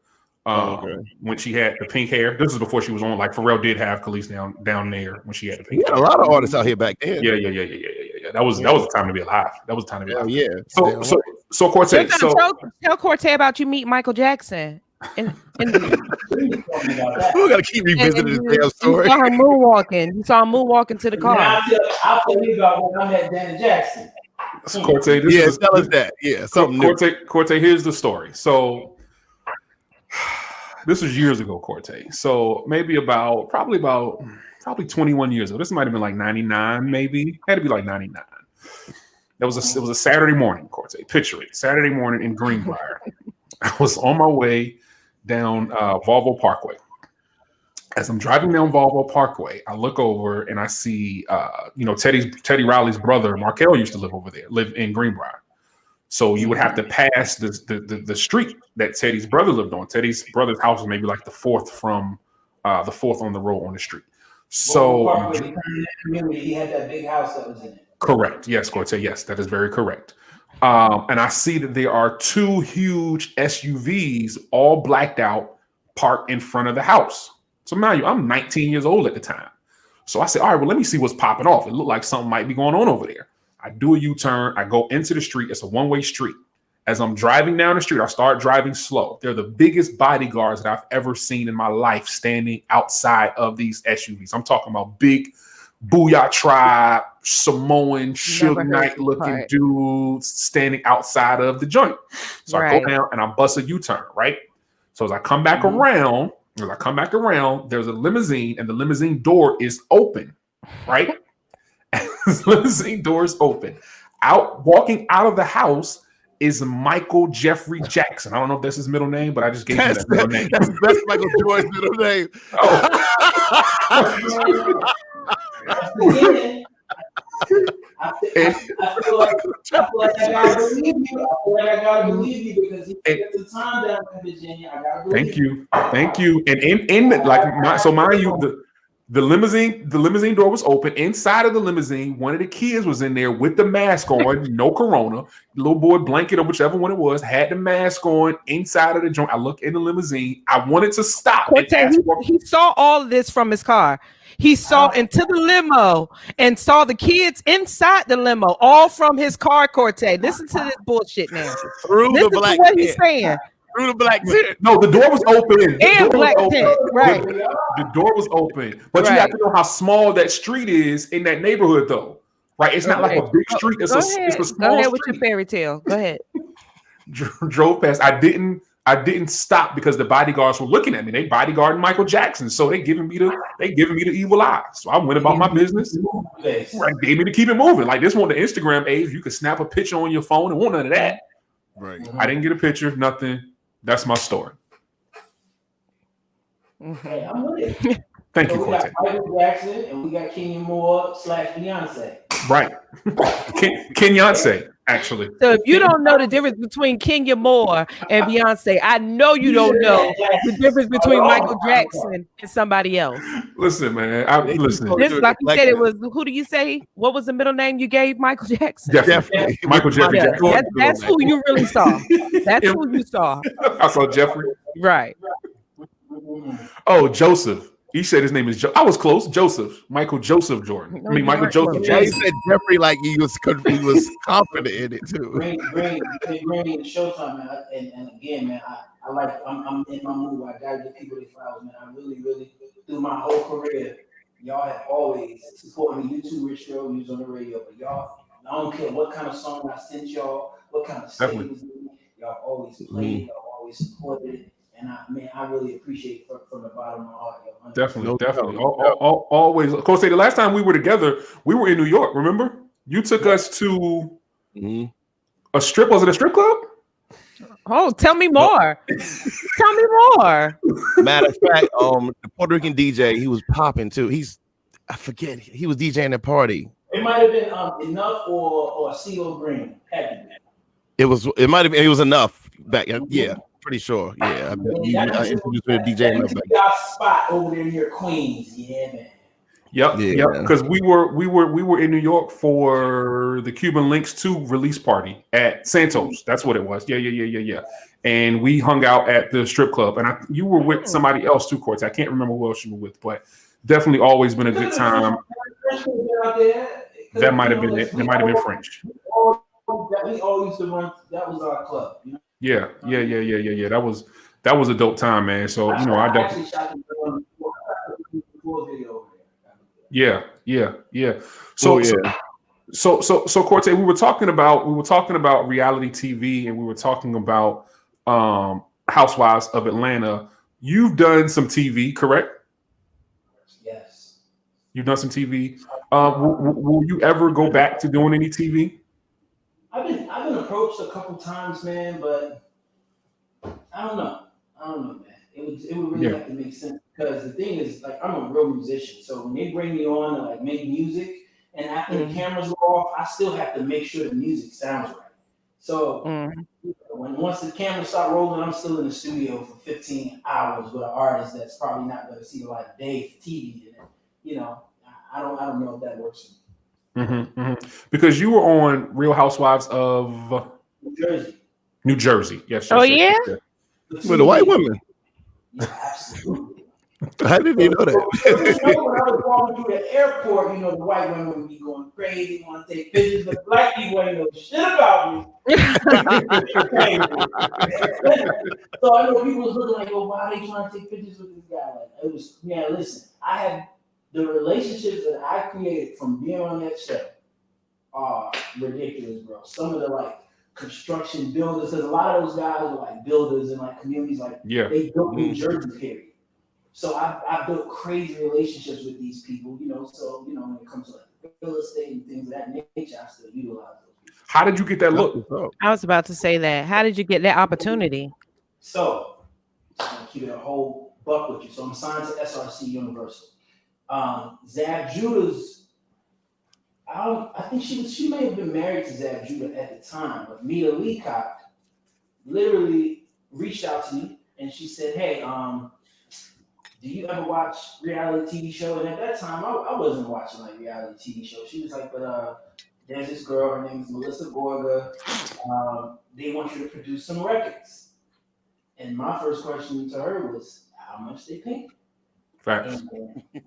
When she had the pink hair. This is before she was on. Like Pharrell did have Khalees down there when she had the pink hair. A lot of artists out here back then. Yeah. That was the time to be alive. That was the time to be alive. Yeah. So Corte. Tell Corte about you meet Michael Jackson. We gotta keep revisiting this damn story. You saw him moonwalking. You saw him moonwalking to the car. I'll tell you about when I met Janet Jackson. Corte, tell us that. Yeah, something Corte, here's the story. So this was years ago, Corte. So maybe probably 21 years ago. This might have been like 99, maybe. Had to be like 99. It was a Saturday morning, Corte. Picture it. Saturday morning in Greenbrier. I was on my way down Volvo Parkway. As I'm driving down Volvo Parkway, I look over and I see, Teddy Riley's brother, Markel, used to live in Greenbrier. So you would have to pass the street that Teddy's brother lived on. Teddy's brother's house was maybe like the fourth on the road on the street. So he had that big house that was in it. Correct. Yes, Corte. Yes, that is very correct. And I see that there are two huge SUVs, all blacked out, parked in front of the house. So mind you, I'm 19 years old at the time. So I said, all right, well, let me see what's popping off. It looked like something might be going on over there. I do a U-turn. I go into the street. It's a one-way street. As I'm driving down the street, I start driving slow. They're the biggest bodyguards that I've ever seen in my life standing outside of these SUVs. I'm talking about big Booyah Tribe, Samoan, Suge Knight looking dudes standing outside of the joint. So I go down and I bust a U-turn, right? So as I come back around, there's a limousine and the limousine door is open, right? The limousine door is open. Walking out of the house is Michael Jeffrey Jackson. I don't know if that's his middle name, but I just gave him that middle name. That's Michael Jordan's middle name. I feel like I gotta believe you because he gets the time down in Virginia. I gotta believe Thank you. And mind you, the limousine door was open. Inside of the limousine, one of the kids was in there with the mask on, no corona. Little boy blanket or whichever one it was had the mask on inside of the joint. I look in the limousine. I wanted to stop. He saw all of this from his car. He saw into the limo and saw the kids inside the limo, all from his car, Corte. Listen to this bullshit now. Through Listen the black to what he's saying. Through the black tent. No, the door was open. And black tent, right. The door was open. But you have to know how small that street is in that neighborhood, though. Right? It's not like a big street. It's a small street. Go ahead with your fairy tale. Go ahead. Drove past. I didn't stop because the bodyguards were looking at me. They bodyguarding Michael Jackson, so they giving me the evil eye. So I went about my business. Right, gave me to keep it moving. Like this one, the Instagram age, you could snap a picture on your phone and want none of that. Right. I didn't get a picture, nothing. That's my story. Hey, I'm with it. Thank you, We Corte. got Michael Jackson and we got Kenya Moore / Beyonce. Right. Kenyance, actually. So if you don't know the difference between Kenya Moore and Beyonce, I know you don't know the difference between Michael Jackson and somebody else. Listen, man. Listen. This, like you said, it was, who do you say? What was the middle name you gave Michael Jackson? Jeffrey. Michael Jeffrey Jackson. That's who you really saw. That's who you saw. I saw Jeffrey. Right. Oh, Joseph. He said his name is I was close. Joseph. Michael Joseph Jordan. No, Michael Joseph Yeah, he Jackson. said Jeffrey like he was confident in it too. Bring Showtime, man. And again, man, I'm in my mood. I gotta give people their flowers, man. I really, through my whole career, y'all have always supported me. You too, Rich Girl, you was on the radio, but y'all, I don't care what kind of song I sent y'all, what kind of statements, y'all always played, y'all always supported it. And I really appreciate it from the bottom of my heart. Yo. Definitely. Always. Of course, the last time we were together, we were in New York. Remember? You took us to a strip. Was it a strip club? Oh, tell me more. Tell me more. Matter of fact, the Puerto Rican DJ, he was popping too. I forget, he was DJing the party. It might have been Enough or CO Green. It was Enough back. Yeah. Pretty sure. Yeah. I introduced me to DJ. Got spot over there near Queens. Yeah, man. Yep. Because we were in New York for the Cuban Links 2 release party at Santos. That's what it was. Yeah. And we hung out at the strip club. And you were with somebody else too, Corte. I can't remember who else you were with, but definitely always been a good time. That might have been it. That might have been French. We all used to run. That was our club. You know? Yeah. That was a dope time, man. So I definitely shot the video. Yeah. So Corte, we were talking about reality TV, and we were talking about Housewives of Atlanta. You've done some TV, correct? Yes. You've done some TV. Will you ever go back to doing any TV? I've been approached a couple times, man, but I don't know, man. It would really have to make sense Because the thing is, like, I'm a real musician. So when they bring me on to like make music, and after the cameras go off, I still have to make sure the music sounds right. So once the cameras start rolling, I'm still in the studio for 15 hours with an artist that's probably not going to see the light of day for TV. And you know, I don't know if that works for me. Because you were on Real Housewives of New Jersey. Yes. Oh yeah. With the white women. Yeah, absolutely. How did they know that? When I was walking through the airport, you know, the white women would be going crazy, want to take pictures, but black people ain't know shit about me. So I know people was looking like, oh, why are they trying to take pictures with this guy? Like, it was, man, listen, I had the relationships that I created from being on that show are ridiculous, bro. Some of the like construction builders, because a lot of those guys are like builders and like communities, like they built New Jersey, period. So I built crazy relationships with these people, you know. So, you know, when it comes to like real estate and things of that nature, I still utilize those people. How did you get that look? I was about to say that. How did you get that opportunity? So, I'm going to keep it a whole buck with you. So, I'm signed to SRC Universal. Zab Judah's, I think she may have been married to Zab Judah at the time, but Mia Leacock literally reached out to me and she said, hey, do you ever watch reality TV show? And at that time, I wasn't watching like reality TV shows. She was like, but there's this girl, her name is Melissa Gorga. They want you to produce some records. And my first question to her was, how much they pay? Facts.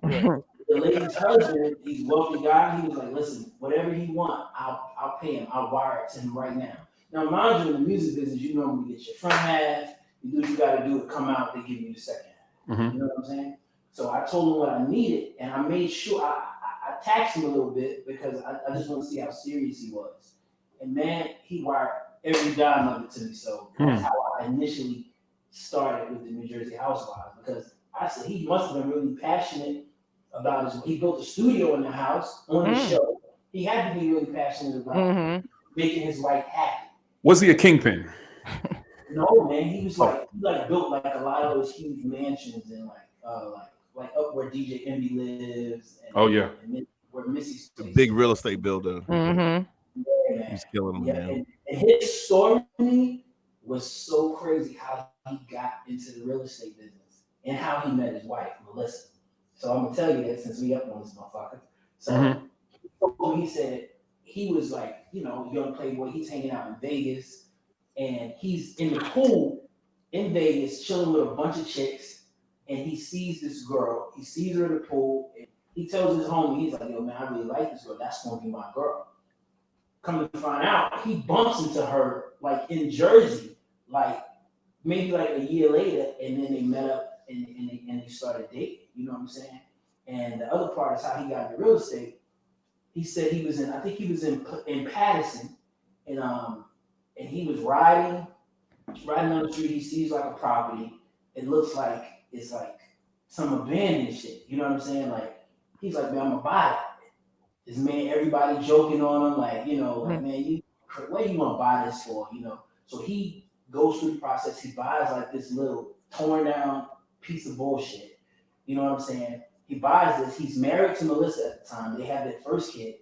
The lady's husband, he's a wealthy guy. He was like, listen, whatever he want, I'll pay him. I'll wire it to him right now. Now, mind you, in the music business, you normally get your front half. You do what you got to do to come out. They give you the second half. You know what I'm saying? So I told him what I needed, and I made sure I taxed him a little bit because I just want to see how serious he was. And man, he wired every dime of it to me. So that's how I initially started with the New Jersey Housewives, because I said he must have been really passionate about his. He built a studio in the house on the show. He had to be really passionate about making his wife happy. Was he a kingpin? No, man, he was like he built like a lot of those huge mansions and like up where DJ Envy lives. And, and where Missy's a big real estate builder. Yeah, he's killing them, man. And his story to me was so crazy how he got into the real estate business and how he met his wife, Melissa. So I'm gonna tell you that since we up on this motherfucker. So he said he was like, you know, young playboy. He's hanging out in Vegas. And he's in the pool in Vegas, chilling with a bunch of chicks, and he sees this girl. He sees her in the pool, and he tells his homie, he's like, yo, man, I really like this girl. That's going to be my girl. Come to find out, he bumps into her, like, in Jersey, like, maybe, like, a year later, and then they met up, and they started dating. You know what I'm saying? And the other part is how he got into real estate. He said he was in Patterson, and he was riding on the street. He sees like a property. It looks like it's like some abandoned shit. You know what I'm saying? Like, he's like, man, I'm gonna buy that. This man, everybody joking on him, like, you know, like, man, what do you want to buy this for? You know. So he goes through the process. He buys like this little torn down piece of bullshit. You know what I'm saying? He buys this. He's married to Melissa at the time. They have their first kid.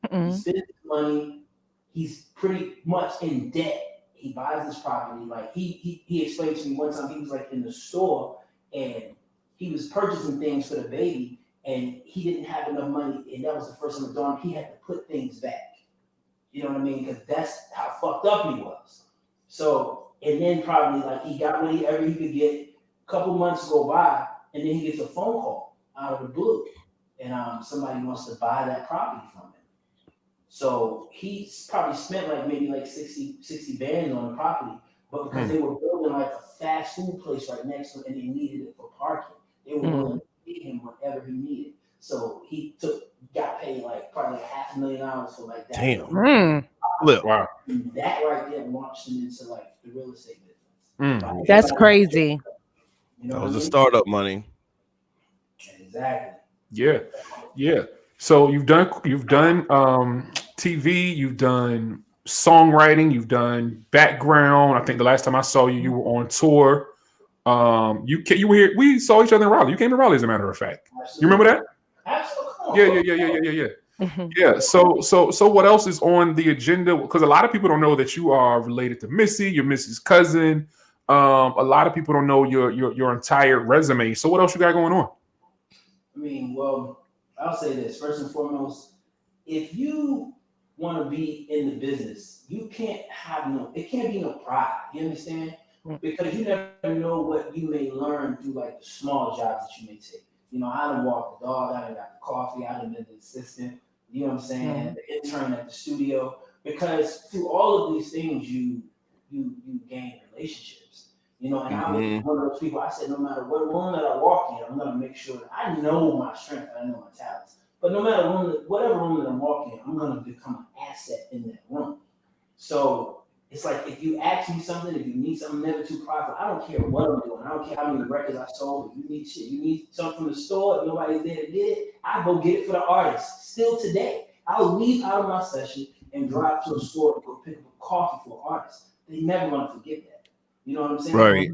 He spends his money. He's pretty much in debt. He buys this property. Like he explained to me one time, he was like in the store and he was purchasing things for the baby and he didn't have enough money. And that was the first time it dawned, he had to put things back. You know what I mean? Because that's how fucked up he was. So, and then probably like he got whatever he could get. A couple months go by and then he gets a phone call out of the blue. And somebody wants to buy that property from him. So he's probably spent like maybe like 60 bands on the property, but because they were building like a fast food place right next to it and they needed it for parking, they were willing to pay him whatever he needed. So he got paid like probably like $500,000 for like that. Damn. Wow. And that right there launched him into like the real estate business. Like, that's crazy. You know that was the startup money. Exactly. Yeah. So you've done TV, you've done songwriting, you've done background. I think the last time I saw you, you were on tour You were here. We saw each other in Raleigh. You came to Raleigh, as a matter of fact. Absolutely. You remember that? Absolutely. Yeah. Yeah. So what else is on the agenda? Because a lot of people don't know that you are related to Missy, your Missy's cousin. A lot of people don't know your entire resume. So what else you got going on? I mean, well, I'll say this first and foremost: if you want to be in the business, it can't be no pride. You understand? Because you never know what you may learn through like the small jobs that you may take. You know, I done walked the dog, I done got the coffee, I done been the assistant. You know what I'm saying? The intern at the studio. Because through all of these things, you gain relationships. You know, and I was one of those people. I said, no matter what room that I walk in, I'm gonna make sure that I know my strength, I know my talents. But no matter whatever room that I'm walking in, I'm gonna become an asset in that room. So it's like if you ask me something, if you need something, never too prideful. I don't care what I'm doing. I don't care how many records I sold. If you need shit, you need something from the store. If nobody's there to get it, I go get it for the artist. Still today, I'll leave out of my session and drive to a store to go pick up coffee for an artist. They never gonna forget that. You know what I'm saying? Right.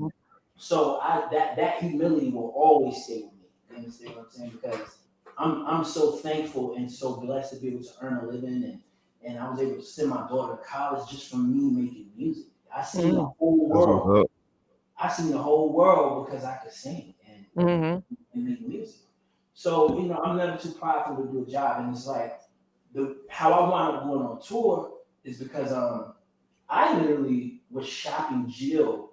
So that humility will always stay with me. You understand what I'm saying? Because I'm so thankful and so blessed to be able to earn a living, and I was able to send my daughter to college just from me making music. I seen the whole world. I seen the whole world because I could sing and make music. So you know, I'm never too prideful to do a job, and it's like how I wound up going on tour is because I literally was shopping Jill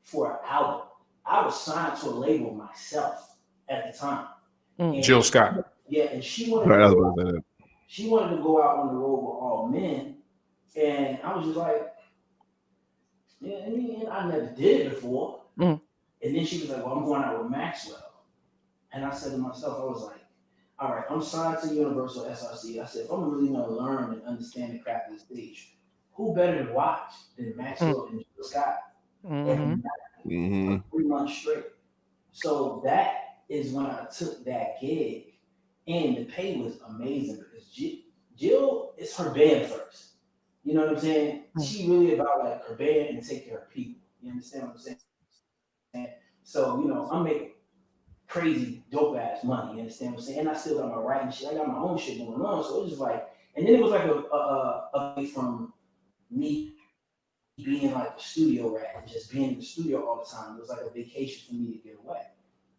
for an album. I was signed to a label myself at the time. Jill Scott. Yeah, and she wanted to go out on the road with all men, and I was just like, yeah, I mean, I never did it before. And then she was like, well, I'm going out with Maxwell. And I said to myself, I was like, all right, I'm signed to Universal SRC. I said, if I'm really going to learn and understand the craft of the stage, who better to watch than Maxwell and Jill Scott? And 3 months straight. So that is when I took that gig, and the pay was amazing because Jill is her band first. You know what I'm saying? She really about like her band and take care of people. You understand what I'm saying? So, you know, I'm making crazy dope ass money. You understand what I'm saying? And I still got my writing shit. I got my own shit going on. So it was just like, and then it was like a from me being like a studio rat and just being in the studio all the time. It was like a vacation for me to get away.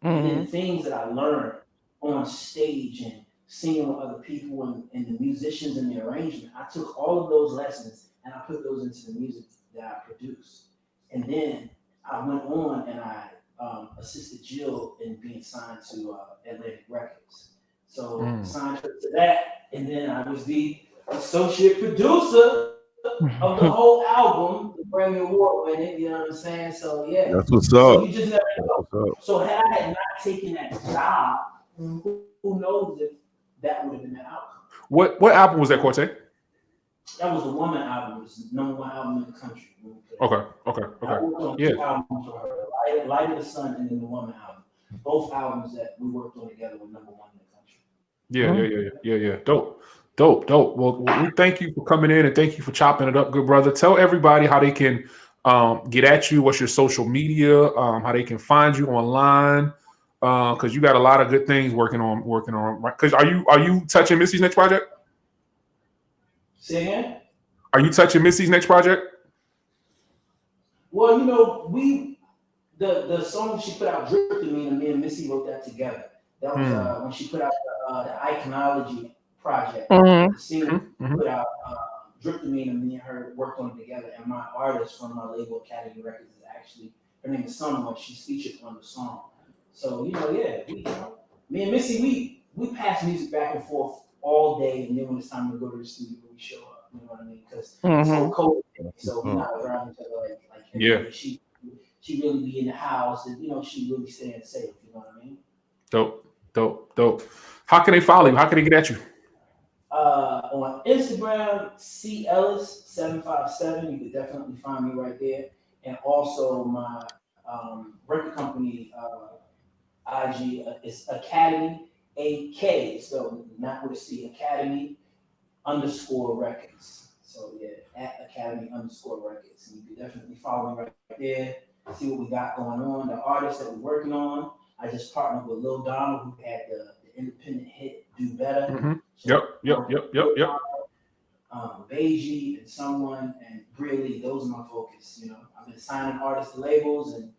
And then the things that I learned on stage and singing with other people and the musicians and the arrangement, I took all of those lessons and I put those into the music that I produced. And then I went on and I assisted Jill in being signed to Atlantic Records. So signed her to that, and then I was the associate producer of the whole album, the Grammy Award winning, you know what I'm saying? So yeah. That's what's So up. you just never know. So had I had not taken that job, who knows if that would have been the outcome. What album was that, Corte? That was the Woman album. It was the #1 album in the country. Okay. I worked on 2 albums for her, Light of the Sun and then the Woman album. Both albums that we worked on together were #1 in the country. Yeah. Dope. Well, we thank you for coming in and thank you for chopping it up, good brother. Tell everybody how they can get at you. What's your social media? How they can find you online? Because you got a lot of good things working on. Because are you touching Missy's next project? Say again? Are you touching Missy's next project? Well, you know, the song she put out, Drip to Me, and me and Missy wrote that together. That was when she put out the Iconology project. The singer put out Drip to Me, and me and her worked on it together. And my artist from my label, Academy Records, is actually, her name is Sunwood. She's featured on the song. So, you know, me and Missy, we pass music back and forth all day, and then when it's time to go to the studio, we show up. You know what I mean? Because it's so cold, so we're not around each other like yeah. She really be in the house, and you know she really staying safe. You know what I mean? Dope. How can they follow you? How can they get at you? On Instagram, C Ellis 757. You could definitely find me right there, and also my record company IG is Academy AK. So not with a C, Academy _Records. So yeah, at Academy _Records. And you can definitely follow me right there. see what we got going on. The artists that we're working on, I just partnered with Lil Donald, who had the independent hit "Do Better." Mm-hmm. So, Yep. Beiji and someone and really, those are my focus. You know, I've been signing artists to labels and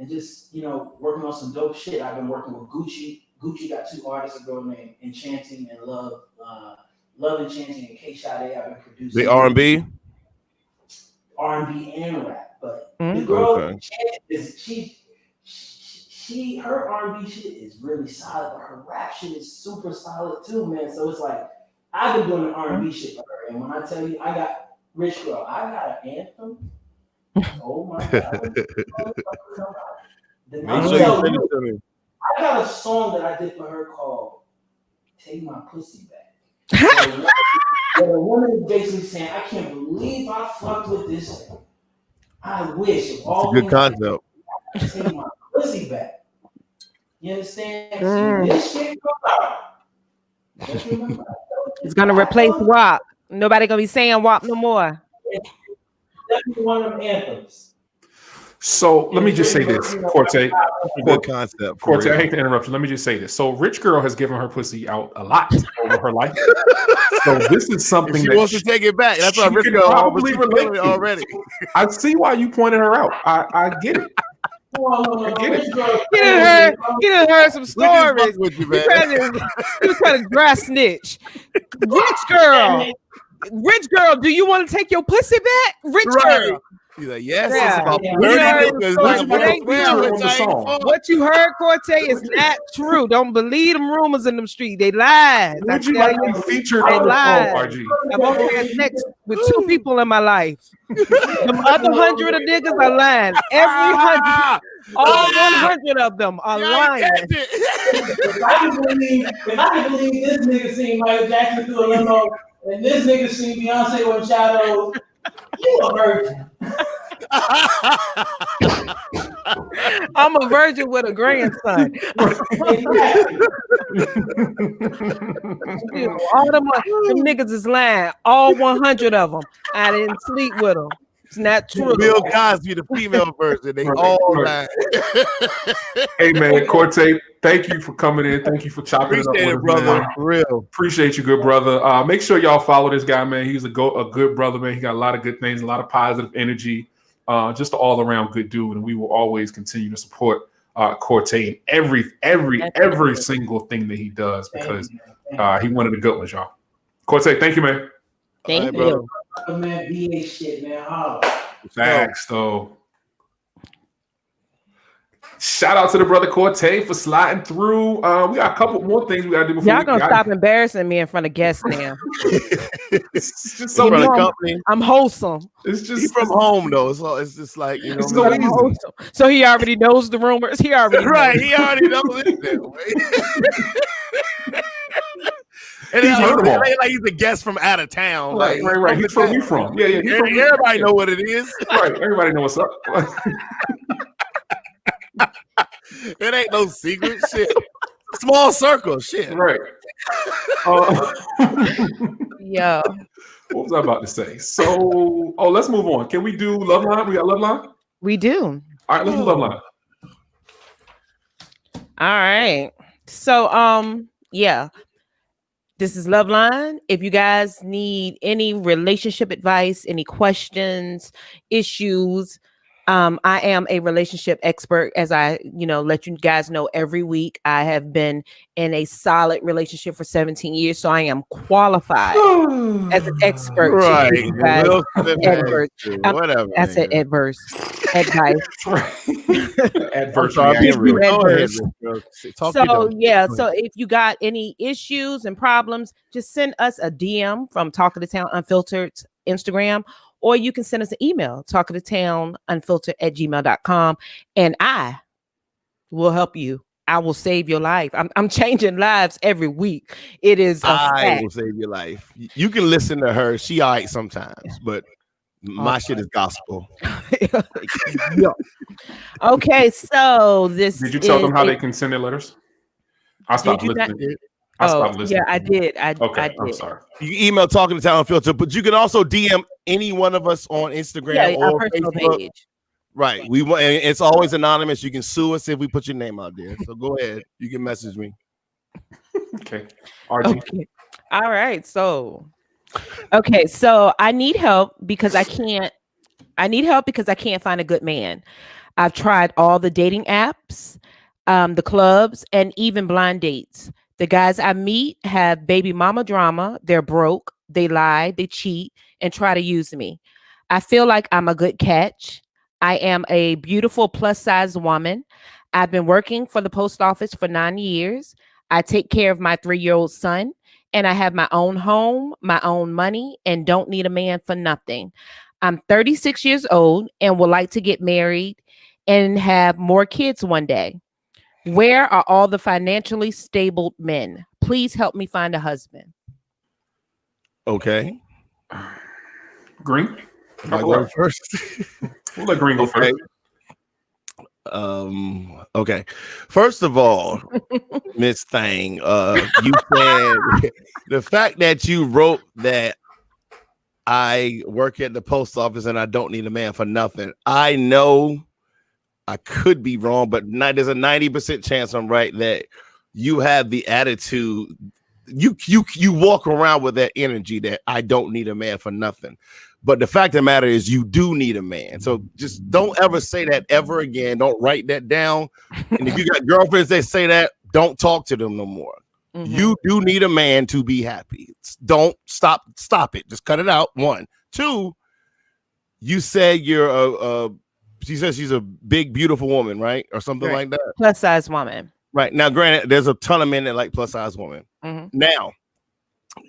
just, you know, working on some dope shit. I've been working with Gucci. Gucci got 2 artists, a girl named Enchanting and Love Enchanting and K Sade. I've been producing The R&B and rap, but the girl okay. Her R&B shit is really solid, but her rap shit is super solid too, man. So it's like I've been doing the R&B shit for her, and when I tell you I got Rich Girl, I got an anthem. Oh my god! I got a song that I did for her called "Take My Pussy Back." And the woman is basically saying, "I can't believe I fucked with this thing. I wish if all good concept. Take my pussy back." You understand? So this shit comes out. Just remember, It's gonna replace WAP. Nobody gonna be saying WAP no more. Definitely one of them anthems. So let me just say this, Corte. Good concept. Corte, I hate to interrupt you. Let me just say this. So Rich Girl has given her pussy out a lot over her life. So this is something she that wants to take it back. That's why Rich Girl probably relate to already. I see why you pointed her out. I get it. I get it. He done heard some stories. With you, He was trying to dry snitch. Rich girl, do you want to take your pussy back? Rich girl. He's like, yes, Yeah. it's about what you heard, Corte, is not true. Don't believe them rumors in them streets. They lies. Would you like to feature they on lies. RG? I've only had sex with 2 people in my life. Them other 100 of niggas are lying. Every 100, all 100 of them are lying. If I can believe this nigga seen Michael Jackson through a limo, and this nigga seen Beyonce with shadows, you a virgin. I'm a virgin with a grandson. All them niggas is lying. All 100 of them. I didn't sleep with them. It's not true. Bill Cosby, the female version. They all lie. Hey man, Corte, thank you for coming in. Thank you for chopping Appreciate it it, up, brother. For real. Appreciate you, good brother. Make sure y'all follow this guy, man. He's a good brother, man. He got a lot of good things, a lot of positive energy. Just an all-around good dude, and we will always continue to support Corte in every single thing that he does because he one of the good ones, y'all. Corte, thank you, man. Thank you. Man, BA shit, man. Thanks, though. Shout out to the brother Corte for sliding through. We got a couple more things we got to do before y'all gonna stop embarrassing me in front of guests now. It's just so I'm wholesome. It's just he's from home though, so it's just like you know. So easy. So he already knows the rumors. He already knows. He already knows it. And he's it ain't like he's a guest from out of town. Right. He's from you from. Yeah. Everybody know what it is. Right. Everybody know what's up. It ain't no secret shit. Small circle shit. Right. Yeah. What was I about to say? So, let's move on. Can we do Love Line? We got Love Line? We do. All right, let's do Love Line. All right. So, yeah. This is Love Line. If you guys need any relationship advice, any questions, issues, I am a relationship expert, as I, let you guys know every week. I have been in a solid relationship for 17 years, so I am qualified as an expert. Right. Adverse. Whatever. I said adverse advice. Adverse. So yeah. So if you got any issues and problems, just send us a DM from Talk of the Town Unfiltered Instagram. Or you can send us an email, talkofthetownunfiltered@gmail.com, and I will help you. I will save your life. I'm changing lives every week. It is I will save your life. You can listen to her. She all right sometimes, but my shit is gospel. Yeah. Okay, so this Did you tell them how they can send their letters? I stopped listening. Yeah, I did. Okay, I did. I'm sorry. You can email Talking to Town Unfiltered, but you can also DM any one of us on Instagram or our personal Facebook. page. Right. We want. It's always anonymous. You can sue us if we put your name out there. So go ahead. You can message me. Okay. RG. Okay. All right. So I need help because I can't find a good man. I've tried all the dating apps, the clubs, and even blind dates. The guys I meet have baby mama drama. They're broke. They lie. They cheat and try to use me. I feel like I'm a good catch. I am a beautiful plus size woman. I've been working for the post office for 9 years. I take care of my 3-year-old son, and I have my own home, my own money, and don't need a man for nothing. I'm 36 years old and would like to get married and have more kids one day. Where are all the financially stable men? Please help me find a husband. Okay. Green. Am I going first? We'll let Green go first. Okay. First of all, Miss Thang, you said the fact that you wrote that I work at the post office and I don't need a man for nothing. I know I could be wrong, but there's a 90% chance I'm right that you have the attitude. You walk around with that energy that I don't need a man for nothing. But the fact of the matter is you do need a man. So just don't ever say that ever again. Don't write that down. And if you got girlfriends that say that, don't talk to them no more. Mm-hmm. You do need a man to be happy. Don't stop it. Just cut it out. 1, 2, you said she says she's a big, beautiful woman, right? Or something like that. Plus size woman. Right. Now, granted, there's a ton of men that like plus size women. Mm-hmm. Now,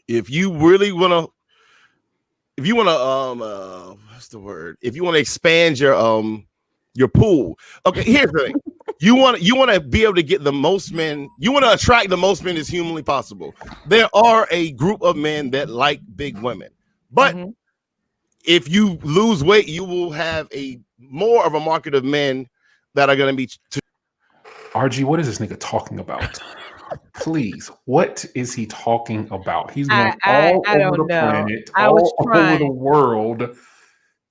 if you really want to, what's the word? If you want to expand your pool. Okay, here's the thing. You want to be able to get the most men. You want to attract the most men as humanly possible. There are a group of men that like big women, but if you lose weight, you will have more of a market of men that are going to be. RG, what is this nigga talking about? Please, what is he talking about? He's going all over the planet, all over the world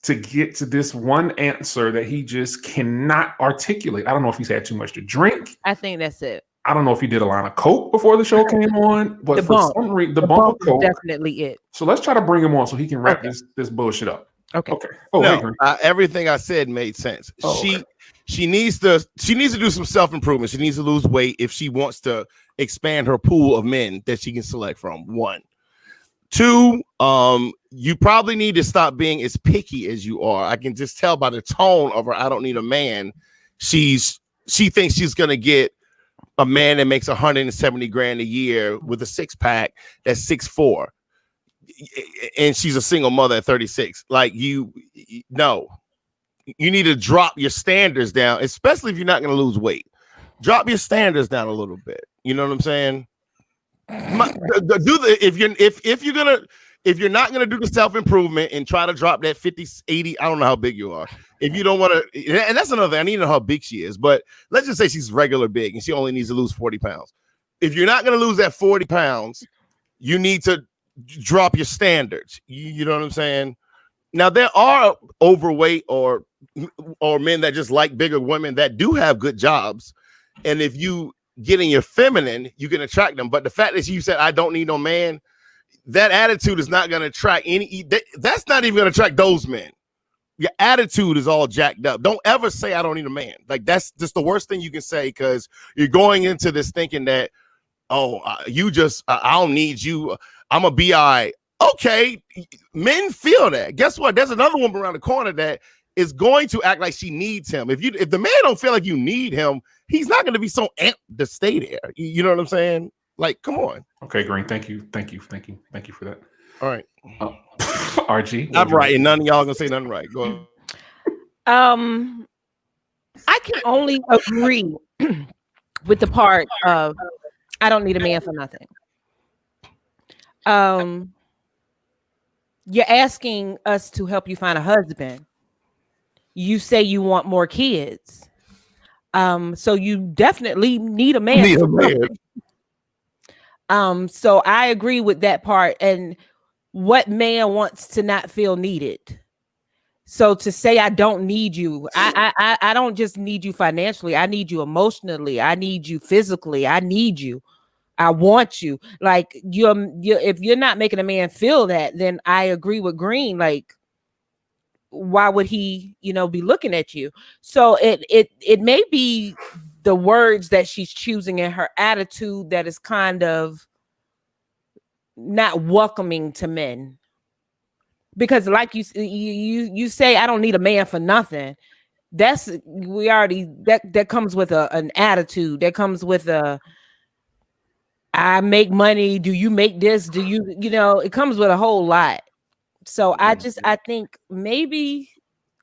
to get to this one answer that he just cannot articulate. I don't know if he's had too much to drink. I think that's it. I don't know if he did a line of coke before the show came on, but some reason, the bump of coke is definitely it. So let's try to bring him on so he can wrap this bullshit up. Okay. Oh, no, everything I said made sense. She needs to do some self-improvement. She needs to lose weight if she wants to expand her pool of men that she can select from. 1, 2, you probably need to stop being as picky as you are. I can just tell by the tone of her. I don't need a man. She thinks she's gonna get a man that makes $170,000 a year with a 6-pack that's 6'4", and she's a single mother at 36. Like you need to drop your standards down, especially if you're not gonna lose weight. Drop your standards down a little bit. You know what I'm saying? If you're not gonna do the self-improvement and try to drop that 50, 80, I don't know how big you are. If you don't want to, and that's another thing, I need to know how big she is, but let's just say she's regular big and she only needs to lose 40 pounds. If you're not gonna lose that 40 pounds, you need to drop your standards. You know what I'm saying? Now there are overweight or men that just like bigger women that do have good jobs. And if you get in your feminine, you can attract them. But the fact that you said, I don't need no man, that attitude is not going to attract that's not even going to attract those men. Your attitude is all jacked up. Don't ever say, I don't need a man. Like, that's just the worst thing you can say, because you're going into this thinking that, I don't need you. I'm a BI. Okay. Men feel that. Guess what? There's another woman around the corner that is going to act like she needs him. If the man don't feel like you need him, he's not going to be so amped to stay there. You know what I'm saying? Like, come on. Okay, Green. Thank you for that. All right. RG. I'm right, and none of y'all gonna say nothing right. Go ahead. I can only agree with the part of I don't need a man for nothing. You're asking us to help you find a husband. You say you want more kids. So you definitely need a man. So I agree with that part. And what man wants to not feel needed? So to say I don't need you, I don't just need you financially. I need you emotionally. I need you physically. I need you. I want you. Like you're if you're not making a man feel that, then I agree with Green. Like, why would he, be looking at you? So it may be the words that she's choosing and her attitude that is kind of not welcoming to men. Because like you say, I don't need a man for nothing. That comes with an attitude. That comes with I make money. Do you make this? Do you, it comes with a whole lot. So I think maybe,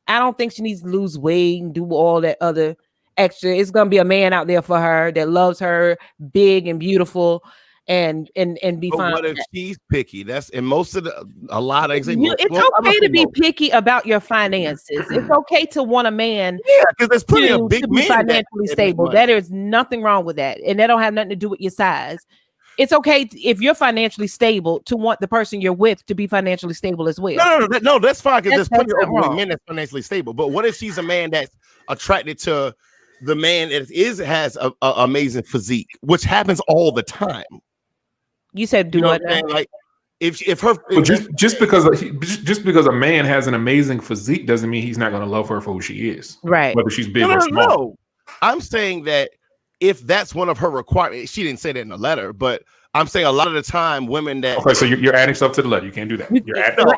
I don't think she needs to lose weight and do all that other extra. It's going to be a man out there for her that loves her big and beautiful and be fine. What if she's picky? That's in most of a lot of examples. It's okay to be picky about your finances. It's okay to want a man. Yeah, because there's plenty of big to be men financially stable. That is nothing wrong with that, and that don't have nothing to do with your size. It's okay if you're financially stable to want the person you're with to be financially stable as well. No, that's fine because there's plenty of men that's financially stable. But what if she's a man that's attracted to the man that has a amazing physique, which happens all the time? You said do what? Like if her just because a man has an amazing physique doesn't mean he's not going to love her for who she is, right? Whether she's big or small. No, I'm saying that if that's one of her requirements, she didn't say that in the letter, but I'm saying a lot of the time women that so you're adding stuff to the letter. You can't do that.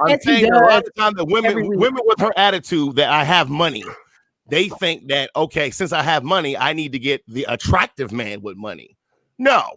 I'm saying a lot of the time that women with her attitude that I have money, they think that since I have money, I need to get the attractive man with money. No.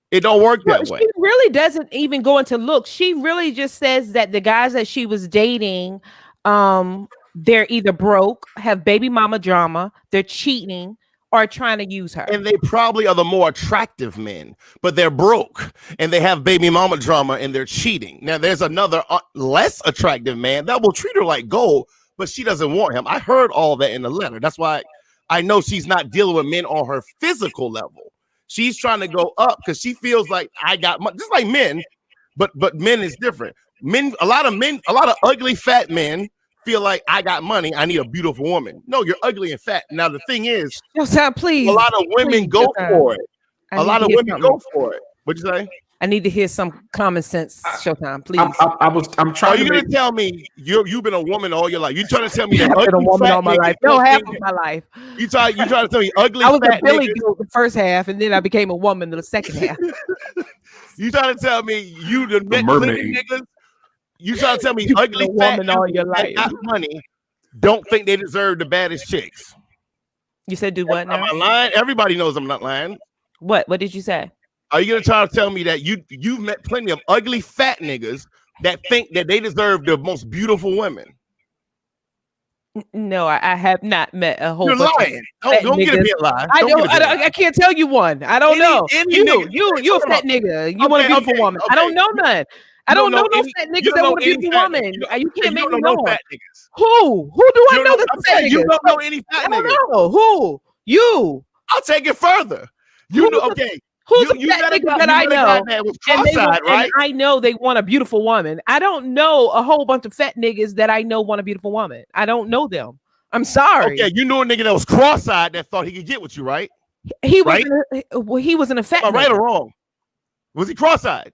It don't work that way. She really doesn't even go into looks. She really just says that the guys that she was dating, they're either broke, have baby mama drama, they're cheating, or trying to use her. And they probably are the more attractive men, but they're broke and they have baby mama drama and they're cheating. Now there's another less attractive man that will treat her like gold, but she doesn't want him. I heard all that in the letter. That's why I know she's not dealing with men on her physical level. She's trying to go up because she feels like I got money, just like men, but men is different. A lot of ugly fat men feel like I got money. I need a beautiful woman. No, you're ugly and fat. Now the thing is, please. A lot of women go for it. A lot of women go for it. What'd you say? I need to hear some common sense, Showtime, please. I'm trying. Are you gonna tell me you've been a woman all your life? You trying to tell me that I've been a woman all my life? No, half of my life. You trying to tell me ugly? I was fat a Billy niggas? Goat the first half, and then I became a woman the second half. You trying to tell me you the niggas? You trying to tell me ugly fat woman all your life? Got money don't think they deserve the baddest chicks? You said do what? Am I lying? Everybody knows I'm not lying. What did you say? Are you gonna try to tell me that you've met plenty of ugly fat niggas that think that they deserve the most beautiful women? No, I have not met a whole. You're lying. Don't get me a lie. I can't tell you one. I don't know. You a fat nigga. You want a beautiful woman. I don't know none. I don't know no fat niggas that want a beautiful woman. You can't make me know one. Who do I know that's fat niggas? You don't know any fat niggas. I don't know. Who? You. I'll take it further. You know, okay. Who's the fat nigga that I know? Right? I know they want a beautiful woman. I don't know a whole bunch of fat niggas that I know want a beautiful woman. I don't know them. I'm sorry. Okay, you know a nigga that was cross-eyed that thought he could get with you, right? He wasn't a fat nigga. Right or wrong? Was he cross-eyed?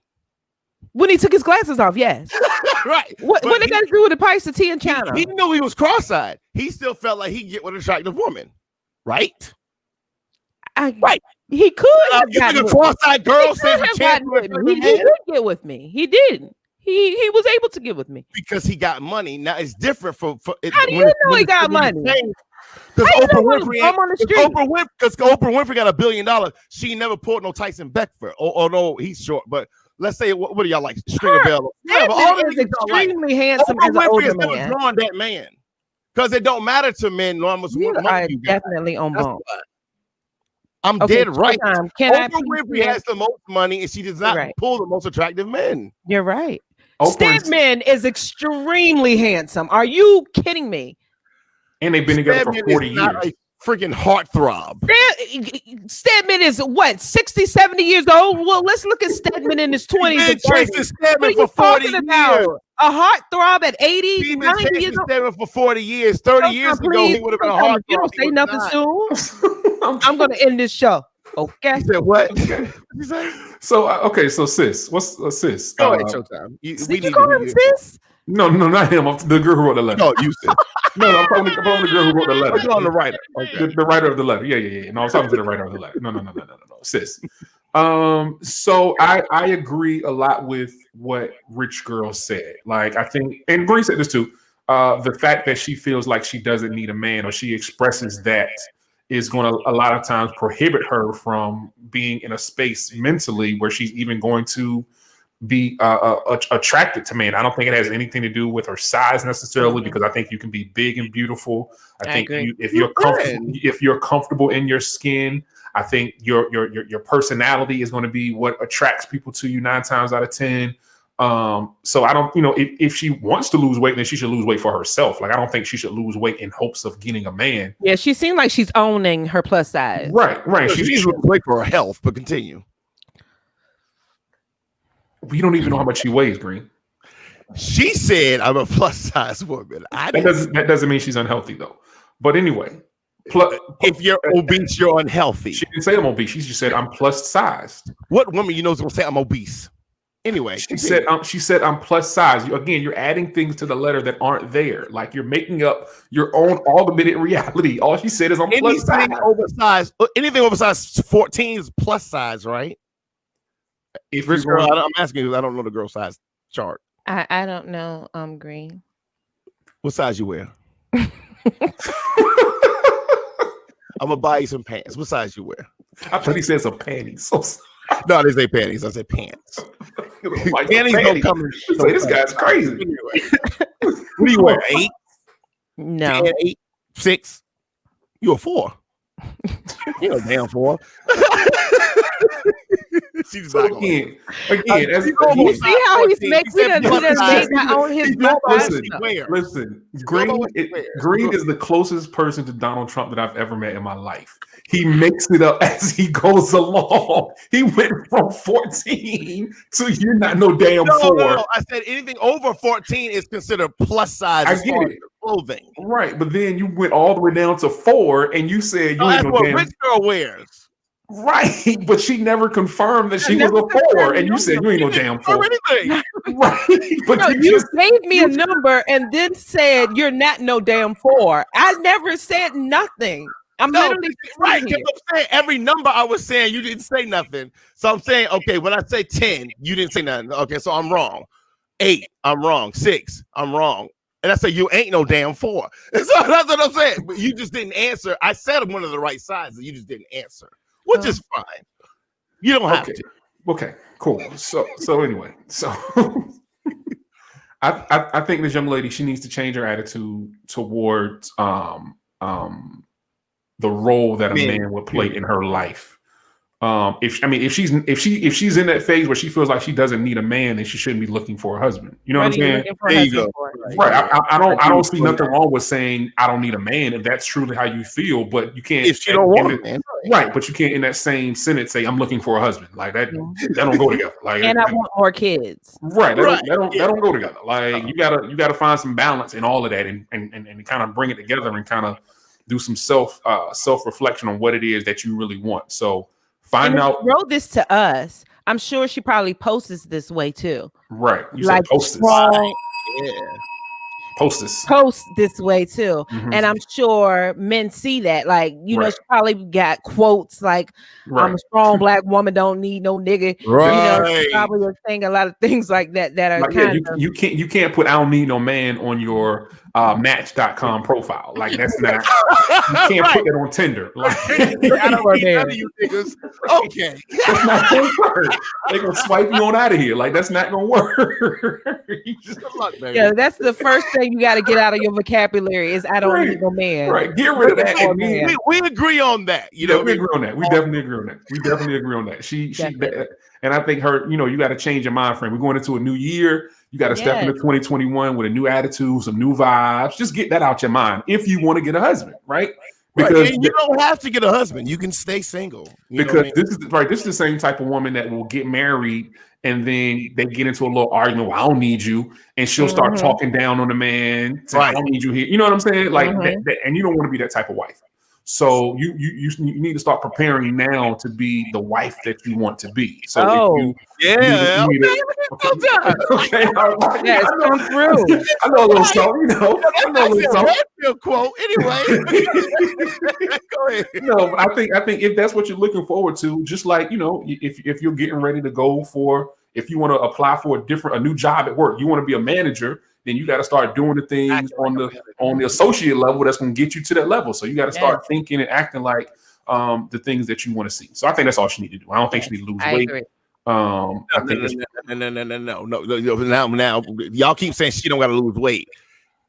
When he took his glasses off, yes. Right. What they got to do with the price of tea in China? He knew he was cross-eyed. He still felt like he could get with an attractive woman, right? Right. He could have gotten a cross-eyed girl. He did get with me. He didn't. He was able to get with me because he got money. Now it's different for how do you know he got money? Because Oprah Winfrey got $1 billion. She never pulled no Tyson Beckford. Or no, he's short. But let's say what do y'all like? Stringer Bell. All is extremely handsome as an older man. Drawing that man because it don't matter to men. You are definitely on bone. I'm dead right. Oprah Winfrey has the most money and she does not pull the most attractive men. You're right. Stedman is extremely handsome. Are you kidding me? And they've been together for 40 years. A freaking heartthrob. Stedman is what, 60, 70 years old? Well, let's look at Stedman in his 20s. He's been chasing Stedman for 40 years. a heartthrob at 80, He been 90 years chasing old. Stedman for 40 years. 30 years ago, he would have been a Showtime, heartthrob. if you don't say He nothing was soon, I'm gonna end this show. Okay. He said what? Okay. What'd you say? So okay, so sis, what's sis? Go ahead, Showtime. Did you call him sis? No, not him. The girl who wrote the letter. No, you said. No, I'm talking to the girl who wrote the letter. You're on the writer. Okay. The writer of the letter. Yeah. No, I was talking to the writer of the letter. No, sis. So I agree a lot with what Rich Girl said. Like, I think, and Green said this too. The fact that she feels like she doesn't need a man, or she expresses that, is going to a lot of times prohibit her from being in a space mentally where she's even going to be attracted to men. I don't think it has anything to do with her size necessarily, because I think you can be big and beautiful. I think if you're comfortable in your skin, I think your personality is going to be what attracts people to you 9 times out of 10. So I don't, if she wants to lose weight, then she should lose weight for herself. Like, I don't think she should lose weight in hopes of getting a man. Yeah, she seemed like she's owning her plus size. Right. She needs to lose weight for her health, but continue. We don't even know how much she weighs, Green. She said I'm a plus size woman. That doesn't mean she's unhealthy, though. But anyway, if you're obese, you're unhealthy. She didn't say I'm obese. She just said I'm plus sized. What woman you know is gonna say I'm obese? Anyway, she said I'm plus size. You're adding things to the letter that aren't there. Like, you're making up your own augmented reality. All she said is I'm plus size. Anything over size 14 is plus size, right? I'm asking you. I don't know the girl size chart. I don't know. Green. What size you wear? I'm gonna buy you some pants. What size you wear? I thought he said some panties. No, I didn't say panties. I said pants. Panties don't come in. So this guy's crazy. What do you wear? 8? No. 10, 8, 6. You're a 4. You're a damn 4. She's so not again, you see how he's making Listen, Green is the closest person to Donald Trump that I've ever met in my life. He makes it up as he goes along. He went from 14 to you're not no damn 4. No, I said anything over 14 is considered plus size. I get it. Clothing. Right, but then you went all the way down to 4, and you said you ain't no damn. Rich Girl wears. Right, but she never confirmed that she was a 4, and you said you ain't no damn 4. Anything. Right, but you gave me a number and then said you're not no damn 4. I never said nothing. I'm literally right. I'm saying every number I was saying, you didn't say nothing. So I'm saying, okay, when I say 10, you didn't say nothing. Okay, so I'm wrong. 8, I'm wrong. 6, I'm wrong. And I say you ain't no damn 4. And so that's what I'm saying. But you just didn't answer. I said one of the right sizes. You just didn't answer, which is fine. You don't have to. Okay, cool. So anyway, I think this young lady, she needs to change her attitude towards the role that a man would play in her life. If she's in that phase where she feels like she doesn't need a man, then she shouldn't be looking for a husband. You know what I'm saying? There you go. Right. I don't see nothing wrong with saying I don't need a man if that's truly how you feel, but you can't. If she don't want a man, right? But you can't in that same sentence say I'm looking for a husband. Like that don't go together. Like, and I want more kids. Right. That don't go together. Like you gotta find some balance in all of that and kind of bring it together and kind of do some self reflection on what it is that you really want. So. Find out. She wrote this to us. I'm sure she probably posts this way too. Right. You like said post this. Yeah. Post this way too. Mm-hmm. And I'm sure men see that. Like, you know, she probably got quotes like, I'm a strong black woman, don't need no nigga. Right. You know, she probably was saying a lot of things like that are like, kind of. You can't put I don't need no man on your Match.com profile. Like that's not you can't put that on Tinder. Like I don't need none of you niggas. Okay. That's not gonna work. They're gonna swipe you on out of here. Like that's not gonna work. Yeah, that's the first thing you got to get out of your vocabulary is I don't need no man. Right. Get rid of that. We agree on that. You know, we agree on that. We definitely agree on that. She and I think her, you got to change your mind frame. We're going into a new year. You got to step into 2021 with a new attitude, some new vibes. Just get that out your mind if you want to get a husband, right? Because you don't have to get a husband. You can stay single. Because this is the same type of woman that will get married and then they get into a little argument. Well, I don't need you, and she'll start talking down on the man. Saying, I don't need you here. You know what I'm saying? Like, and you don't want to be that type of wife. So you need to start preparing now to be the wife that you want to be. So okay, yes, come through. I know a little something, I know a little something. Quote anyway. Go ahead. No, but I think if that's what you're looking forward to, just like if you're getting ready to go for, if you want to apply for a new job at work, you want to be a manager. Then you got to start doing the things on the associate level that's going to get you to that level. So you got to start thinking and acting like the things that you want to see. So I think that's all she need to do. I don't think she need to lose weight. Agree. No. Now, y'all keep saying she don't got to lose weight.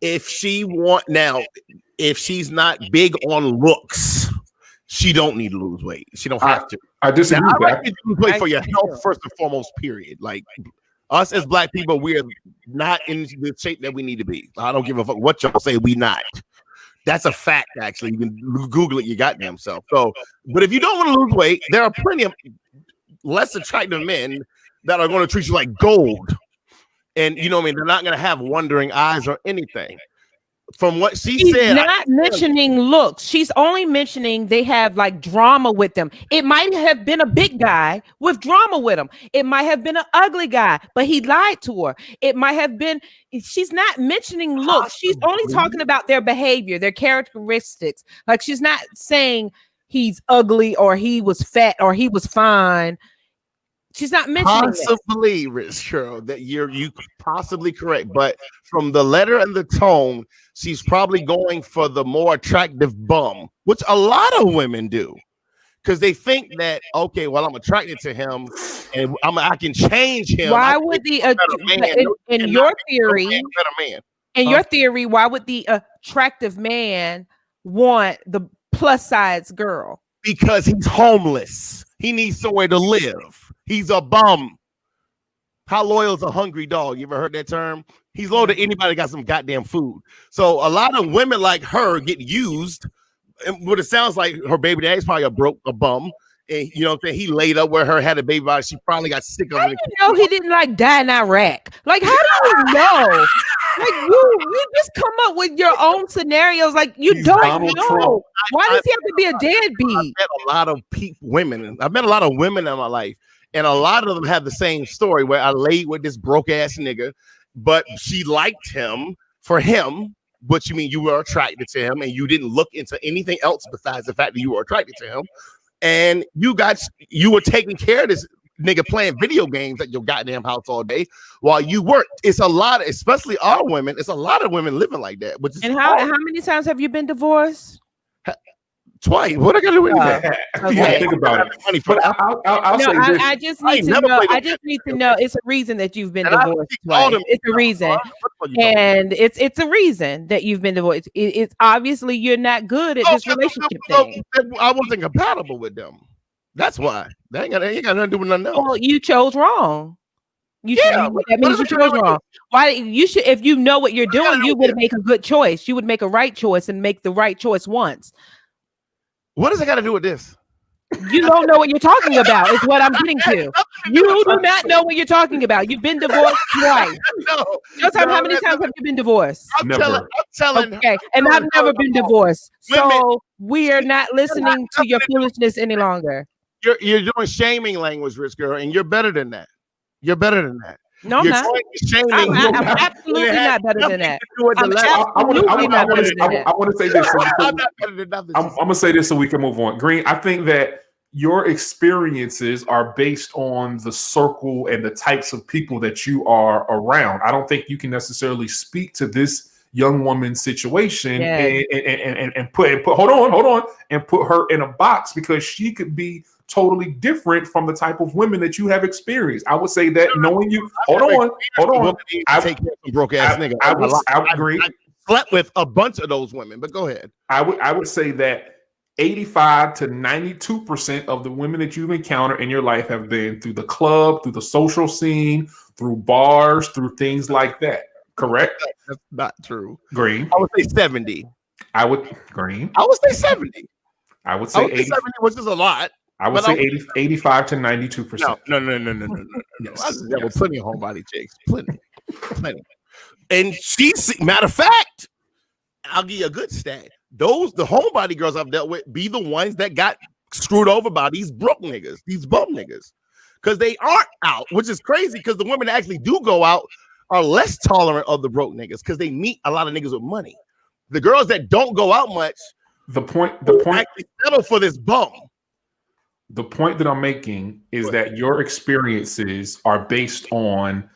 If she's not big on looks, she don't need to lose weight. She don't have to. I disagree with that. I like to lose weight for your health first and foremost. Period. Like. Us as black people, we're not in the shape that we need to be. I don't give a fuck what y'all say. We not. That's a fact. Actually, you can Google it. You goddamn self. So, but if you don't want to lose weight, there are plenty of less attractive men that are going to treat you like gold, and you know what I mean. They're not going to have wondering eyes or anything. From what she's said, not mentioning looks. She's only mentioning they have like drama with them. It might have been a big guy with drama with him. It might have been an ugly guy, but he lied to her. It might have been. She's not mentioning looks. She's only talking about their behavior, their characteristics. Like she's not saying he's ugly or he was fat or he was fine. She's not mentioning possibly, Rich Girl, that you possibly correct, but from the letter and the tone, she's probably going for the more attractive bum, which a lot of women do, because they think that well, I'm attracted to him, and I can change him. Why would in your theory? In your theory, why would the attractive man want the plus size girl? Because he's homeless. He needs somewhere to live. He's a bum. How loyal is a hungry dog? You ever heard that term? He's loyal to anybody got some goddamn food. So a lot of women like her get used. And what it sounds like, her baby daddy's probably a bum. And you know what I'm saying? He laid up with her, had a baby by her. She probably got sick of it. He didn't like die in Iraq. Like, how do you know? Like you just come up with your own scenarios. Like you don't Donald know. Trump. Why does he have to be a deadbeat? I've met a lot of women. I've met a lot of women in my life, and a lot of them have the same story where I laid with this broke ass nigga, but she liked him for him. But you mean you were attracted to him, and you didn't look into anything else besides the fact that you were attracted to him, and you were taking care of this nigga playing video games at your goddamn house all day while you worked. It's a lot of, especially our women. It's a lot of women living like that. Which is how many times have you been divorced? Twice. What I got to do with that? Okay. Think about it. But I'll say this. I just need to know. I just need to know. It's a reason that you've been divorced twice. It's a reason, and it's a reason that you've been divorced. It's obviously you're not good at this relationship thing. I wasn't compatible with them. That's why. They ain't got nothing to do with nothing else. Well, you chose wrong. That means you chose wrong. Why you should? If you know what you're doing, you would make a good choice. You would make a right choice and make the right choice once. What does it got to do with this? You don't know what you're talking about, is what I'm getting to. You do not know what you're talking about. You've been divorced twice. How many times have you been divorced? I'm telling. Okay, and I've never been divorced. So we are not listening to your foolishness any longer. You're doing shaming language, Rich Girl, and you're better than that. You're better than that. No, I'm not. I'm absolutely not better than that. I want to say this. I'm going to say this so we can move on. Green, I think that your experiences are based on the circle and the types of people that you are around. I don't think you can necessarily speak to this young woman's situation and put her in a box, because she could be totally different from the type of women that you have experienced. I would say that knowing you, hold on. I take care of some broke ass nigga. I would agree. I slept with a bunch of those women, but go ahead. I would say that 85 to 92% of the women that you've encountered in your life have been through the club, through the social scene, through bars, through things like that. Correct? That's not true. Green. I would say 70. I would say 70. I would say 70, which is a lot. I would say 85 to 92%. No. Yes. I just got plenty of homebody chicks. Plenty. And matter of fact, I'll give you a good stat. The homebody girls I've dealt with be the ones that got screwed over by these broke niggas, these bum niggas. Because they aren't out, which is crazy because the women that actually do go out are less tolerant of the broke niggas because they meet a lot of niggas with money. The girls that don't go out much, the point actually settle for this bum. The point that I'm making is that your experiences are based on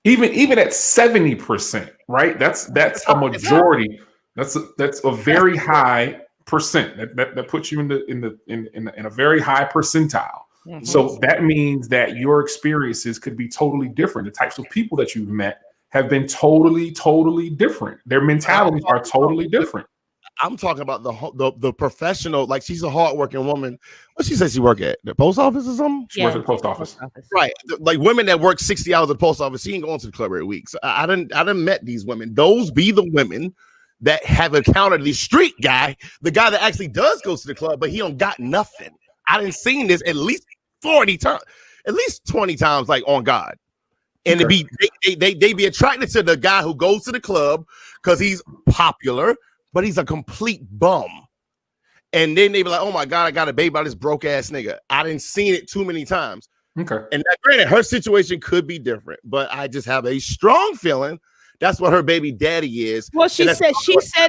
even at 70%, right? That's a majority. That's a very high percent. That puts you in a very high percentile. Mm-hmm. So that means that your experiences could be totally different. The types of people that you've met have been totally different. Their mentalities are totally different. I'm talking about the professional. Like, she's a hardworking woman. What she says she work at? The post office or something? She works at the post office. Right. Like women that work 60 hours at the post office. She ain't going to the club every week. So I didn't met these women. Those be the women that have encountered the street guy, the guy that actually does go to the club, but he don't got nothing. I didn't seen this at least 40 times, at least 20 times, like on God. And they be attracted to the guy who goes to the club because he's popular, but he's a complete bum. And then they be like, oh my God, I got a baby by this broke ass nigga. I didn't seen it too many times. Okay. And granted, her situation could be different, but I just have a strong feeling that's what her baby daddy is. Well, she said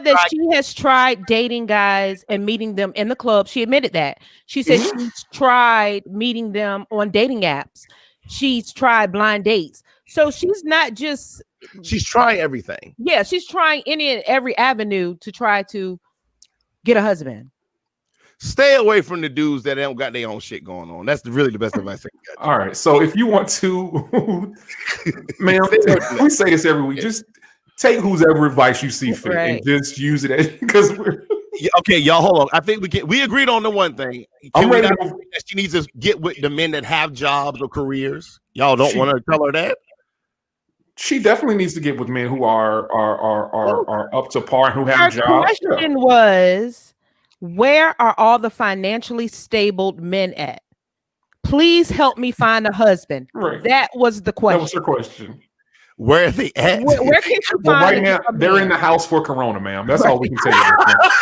that she has tried dating guys and meeting them in the club. She admitted that. She said she's tried meeting them on dating apps. She's tried blind dates. So she's not just... She's trying everything. Yeah, she's trying any and every avenue to try to get a husband. Stay away from the dudes that don't got their own shit going on. That's really the best advice I can get. All right. So if you want to, man, we say this every week. Just take whosever advice you see fit and just use it because we're okay, y'all. Hold on. I think we agreed on the one thing. I'm ready she needs to get with the men that have jobs or careers. Y'all don't want to tell her that. She definitely needs to get with men who are up to par and who have jobs. Her question was, where are all the financially stable men at? Please help me find a husband. Right. That was the question. That was her question. Where are they at? Where can you find right now, they're in the house for Corona, ma'am. That's all we can tell you.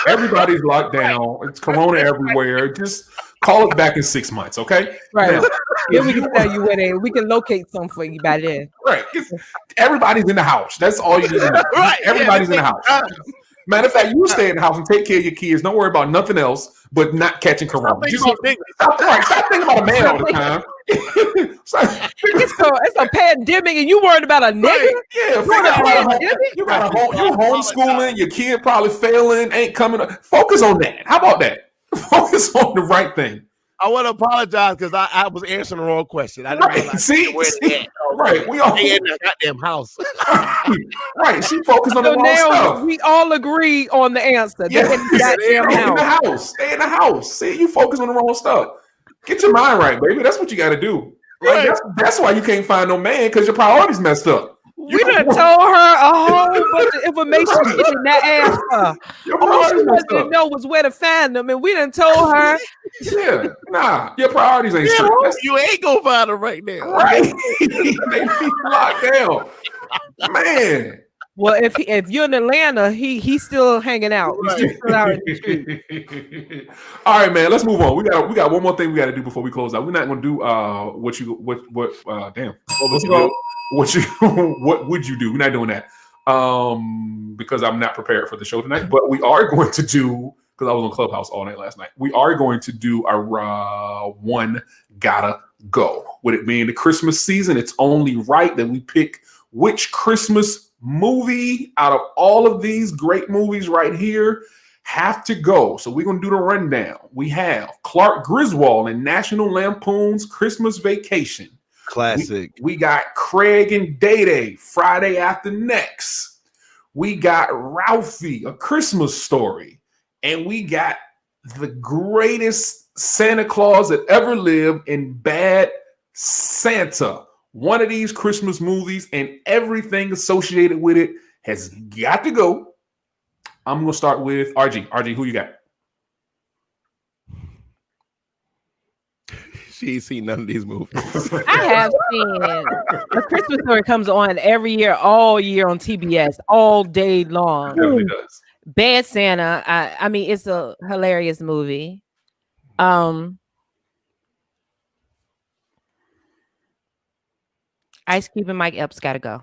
Everybody's locked down. It's Corona everywhere. Just call it back in 6 months, okay? Right. Then we can tell you where they. We can locate some for you by then. Right. Everybody's in the house. That's all you need to know. Right. Everybody's in the house. Matter of fact, you stay in the house and take care of your kids. Don't worry about nothing else but not catching Corona. Stop thinking about a man all the time. It's a pandemic, and you worried about a nigga? Right. Yeah, you homeschooling. Your kid probably failing, ain't coming up. Focus on that. How about that? Focus on the right thing. I want to apologize because I was answering the wrong question. I didn't realize where they at. Right, we all in the goddamn house. Right, she focused on the wrong stuff. We all agree on the answer. Yeah, stay in the house. Stay in the house. See, you focus on the wrong stuff. Get your mind right, baby. That's what you got to do. Like, that's why you can't find no man because your priorities messed up. We done told her a whole bunch of information in that ass. All she didn't know was where to find them, and we done told her. Yeah, nah, your priorities ain't straight. You ain't gonna find them right now. Right? They be locked down, man. Well, if you're in Atlanta, he's still hanging out. He's still out in the street. All right, man. Let's move on. We got one more thing we got to do before we close out. We're not gonna do what would you do? We're not doing that because I'm not prepared for the show tonight. But we are going to do, because I was on Clubhouse all night last night. We are going to do our one gotta go. With it being the Christmas season, it's only right that we pick which Christmas movie out of all of these great movies right here have to go. So we're gonna do the rundown. We have Clark Griswold in National Lampoon's Christmas Vacation. Classic. We got Craig and Day Friday After Next. We got Ralphie, A Christmas Story. And we got the greatest Santa Claus that ever lived in Bad Santa. One of these Christmas movies and everything associated with it has got to go. I'm going to start with RG. RG, who you got? She ain't seen none of these movies. I have seen A Christmas Story comes on every year, all year on TBS, all day long. Definitely does. Bad Santa. I mean, it's a hilarious movie. Ice Cube and Mike Epps gotta go.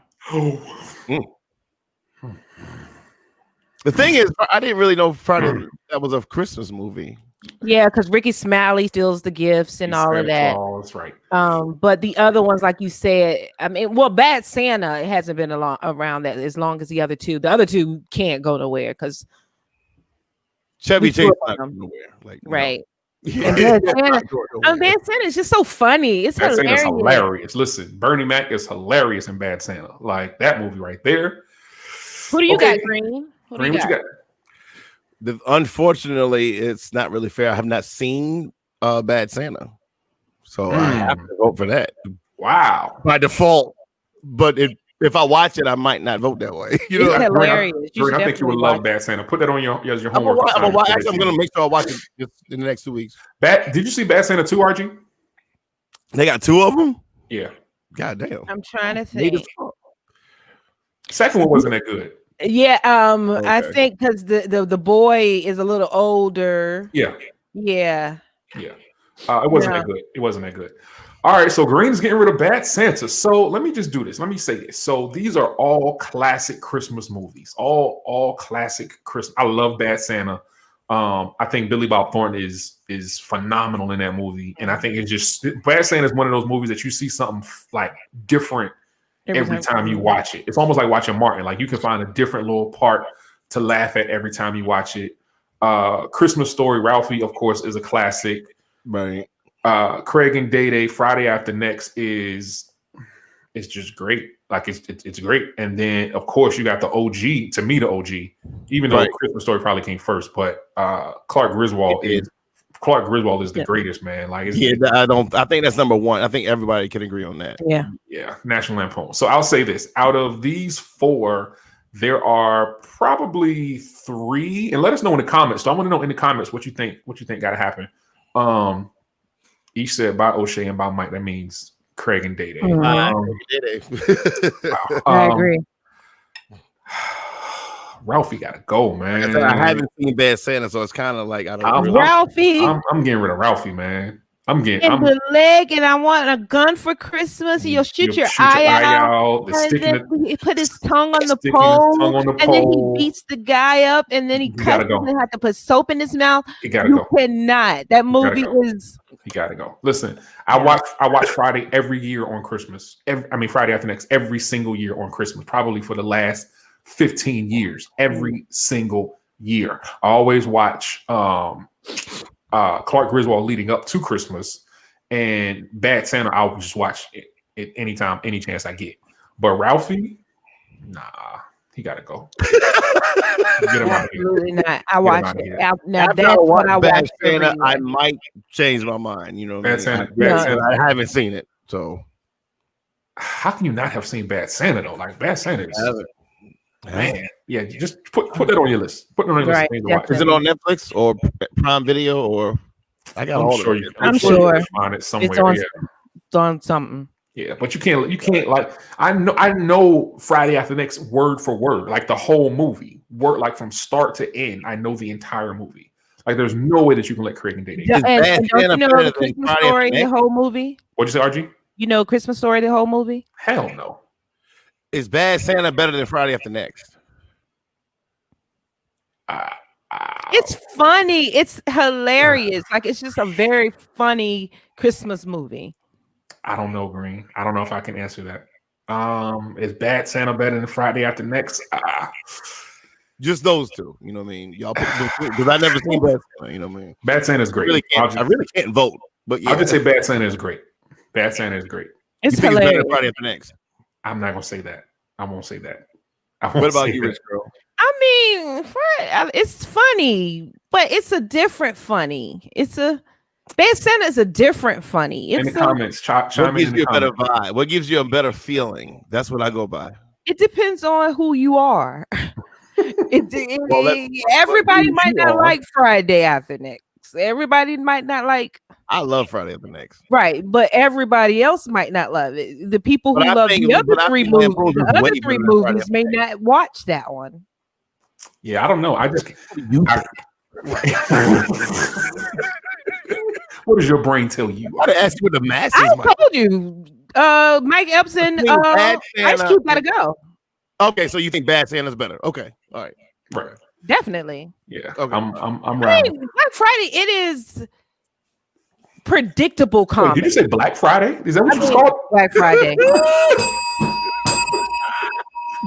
The thing is, I didn't really know Friday that was a Christmas movie. Yeah, because Ricky Smiley steals the gifts and all of that. That's right. But the other ones, like you said, I mean, well, Bad Santa it hasn't been around that as long as the other two. The other two can't go nowhere because Chevy Chase not going nowhere. Like, right. Yeah. Bad Santa is just so funny. It's Bad hilarious. Santa's hilarious. Listen, Bernie Mac is hilarious in Bad Santa. Like that movie right there. Who do you got, Green? Green, what you got? Unfortunately, it's not really fair. I have not seen Bad Santa, so I have to vote for that. Wow, by default. But if I watch it, I might not vote that way. You know, it's hilarious. Green, I think you would love Bad Santa. Put that on your homework. I'm gonna make sure I watch it just in the next 2 weeks. Did you see Bad Santa 2, RG? They got 2 of them. Yeah. God damn. I'm trying to think. Second one wasn't that good. Yeah, Okay. I think because the boy is a little older. Yeah. It wasn't that good. It wasn't that good. All right, so Green's getting rid of Bad Santa. So let me just do this. Let me say this. So these are all classic Christmas movies. All classic Christmas. I love Bad Santa. I think Billy Bob Thornton is phenomenal in that movie, and I think it's just Bad Santa is one of those movies that you see something like different every time you watch it. It's almost like watching Martin. Like you can find a different little part to laugh at every time you watch it. Christmas Story, Ralphie, of course, is a classic. Right. Craig and Day Day, Friday After Next is just great. Like it's great. And then of course you got the OG. To me, the OG, even though Christmas Story probably came first, but Clark Griswold is the greatest, man. Like I think that's number 1. I think everybody can agree on that. Yeah, National Lampoon. So I'll say this: out of these 4, there are probably 3, and let us know in the comments. So I want to know in the comments what you think got to happen. Each said by O'Shea and by Mike. That means Craig and Day Day. I agree. Ralphie gotta go, man. I haven't seen Bad Santa, so it's kind of like I don't. Ralphie, I'm getting rid of Ralphie, man. The leg, and I want a gun for Christmas. You'll shoot your eye out. And then he put his tongue on the pole, and then he beats the guy up, and then he cuts him and have to put soap in his mouth. You cannot. That movie is. He gotta go. Listen, I watch Friday every year on Christmas. Friday After Next every single year on Christmas, probably for the last 15 years. Every single year, I always watch Clark Griswold leading up to Christmas, and Bad Santa I'll just watch it anytime, any chance I get. But Ralphie, nah, he gotta go. Get him out of here. Absolutely not. I watch it. Now that's what I watch. Santa, I might change my mind. You know, Bad Santa. I haven't seen it, so how can you not have seen Bad Santa though? Like Bad Santa is. Man, yeah, just put that on your list. Put it on your list. Is it on Netflix or Prime Video or? I got all of it. I'm sure you can find it somewhere. It's on something. Yeah, but you can't like I know Friday After Next word for word, like the whole movie, word like from start to end. I know the entire movie. Like there's no way that you can let Craig and Day Day. And don't you know the Christmas Story, the whole movie? What'd you say, RG? You know Christmas Story, the whole movie? Hell no. Is Bad Santa better than Friday After Next? It's funny. It's hilarious. Like it's just a very funny Christmas movie. I don't know, Green. I don't know if I can answer that. Is Bad Santa better than Friday After Next? Just those two. You know what I mean? Y'all because I never seen Bad Santa. You know what I mean? Bad Santa is great. I really can't vote, but yeah. I would say Bad Santa is great. Bad Santa is great. It's hilarious. It's better than Friday After Next. I'm not gonna say that. I won't say that. What about you, Rich Girl? I mean, it's funny, but it's a different funny. Bad Santa is a different funny. In the comments, chime in the comments. What gives you a better vibe? What gives you a better feeling? That's what I go by. It depends on who you are. Everybody might not like Friday After Next. Next. Everybody might not like. I love Friday After Next. Right, but everybody else might not love it. The people who love the other three movies may not watch that one. Yeah, I don't know. I just what does your brain tell you? I ask you what the masses. I told you, Mike Epps and Ice Cube gotta go. Okay, so you think Bad Santa's better? Okay, all right, right, definitely. Yeah, okay. I'm right. Black Friday, it is predictable comedy. Wait, did you say Black Friday? Is that what you called? Black Friday.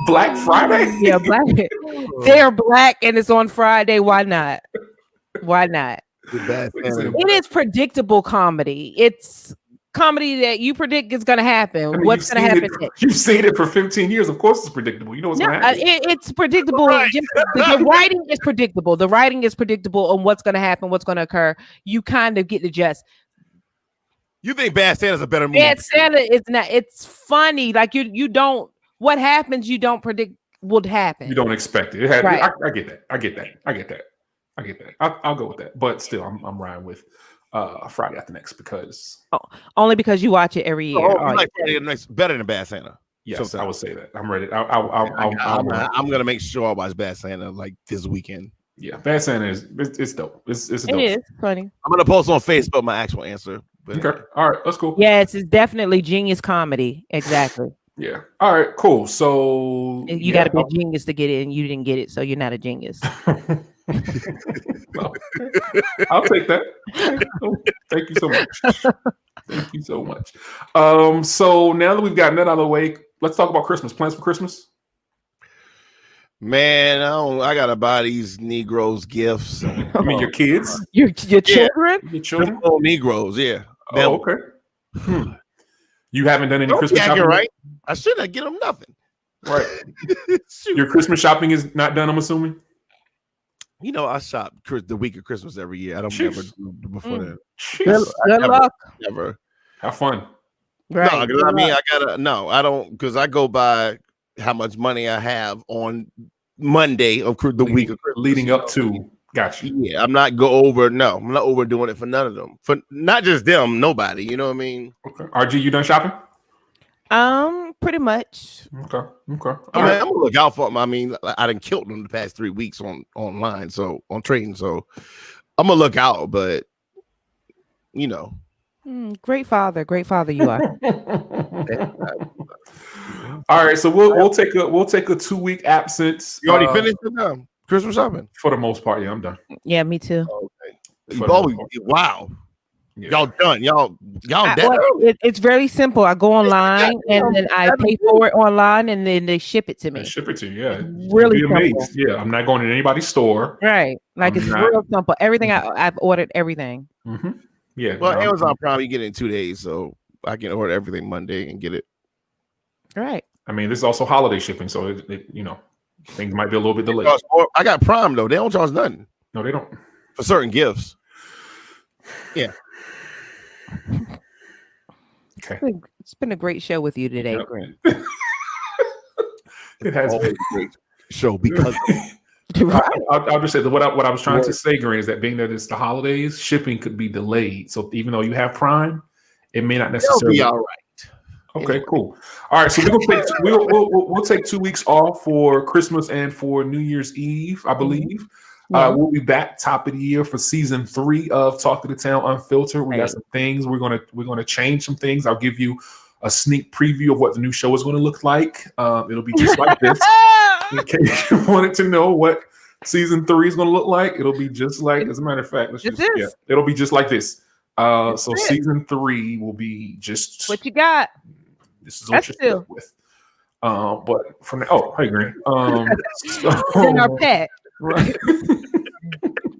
Black Friday? Yeah, black. They're black and it's on Friday. Why not? Why not? It is predictable comedy. It's comedy that you predict is going to happen. I mean, what's going to happen? You've seen it for 15 years. Of course, it's predictable. You know what's going to happen. It's predictable. Right. The writing is predictable. The writing is predictable on what's going to happen, what's going to occur. You kind of get the gist. You think Bad Santa's a better movie? Bad Santa is not. It's funny. Like you don't. What happens? You don't predict would happen. You don't expect it. Right. I get that. I get that. I'll go with that. But still, I'm riding with Friday After Next because only because you watch it every year. Like Friday After Next better than Bad Santa. Yes, so I would say that. I'm ready. I'm gonna make sure I watch Bad Santa like this weekend. Yeah, Bad Santa is it's dope. It's dope. It is funny. I'm gonna post on Facebook my actual answer. But okay, all right, that's cool. Yes, it's definitely genius comedy. Exactly. Yeah. All right. Cool. So you got to be a genius to get it, and you didn't get it, so you're not a genius. Well, I'll take that. Thank you so much. Thank you so much. So now that we've gotten that out of the way, let's talk about Christmas. Plans for Christmas? Man, I gotta buy these Negroes gifts. You mean your kids? Your children? Your children? All Negroes, yeah. Oh, okay. You haven't done any Christmas shopping, right? I shouldn't get them nothing. Right. Your Christmas shopping is not done, I'm assuming. You know, I shop the week of Christmas every year. I don't ever do before that. Good luck. Never. Have fun. Right. No, I don't, because I go by how much money I have on Monday of the week of Christmas. Leading up to. Gotcha. Yeah, I'm not overdoing it for none of them. For not just them, nobody. You know what I mean? Okay. RG, you done shopping? Pretty much. Okay. I'm gonna look out for them. I mean, I done killed them the past 3 weeks online, so on trading. So I'm gonna look out, but you know. Great father you are. All right, so we'll take a 2-week absence. You already finished with Christmas shopping? For the most part, yeah, I'm done. Yeah, me too. Okay. Wow. Yeah. Y'all done. Y'all done. It's very simple. I go online and then I pay for it online and then they ship it to me. They ship it to you, yeah. Really simple. Yeah, I'm not going to anybody's store. Right. Like it's real simple. Everything I've ordered everything. Mm-hmm. Yeah. Well, Amazon probably get it in 2 days, so I can order everything Monday and get it. Right. I mean, this is also holiday shipping, so it things might be a little bit delayed. I got Prime though; they don't charge nothing. No, they don't for certain gifts. Yeah. Okay. It's been a great show with you today, Grant. It has been a great show because. I'll just say that what I was trying to say, Grant, is that being that it's the holidays, shipping could be delayed. So even though you have Prime, it may not necessarily be all right. Okay, cool. All right, so we'll take 2 weeks off for Christmas and for New Year's Eve, I believe. We'll be back top of the year for season 3 of Talk to the Town Unfiltered. We got some things we're gonna change some things. I'll give you a sneak preview of what the new show is going to look like. It'll be just like this. In case you wanted to know what season 3 is going to look like, it'll be just like. As a matter of fact, it'll be just like this. So season 3 will be just what you got. This is what you're stuck with. But from the hey Green. In our pet. Right.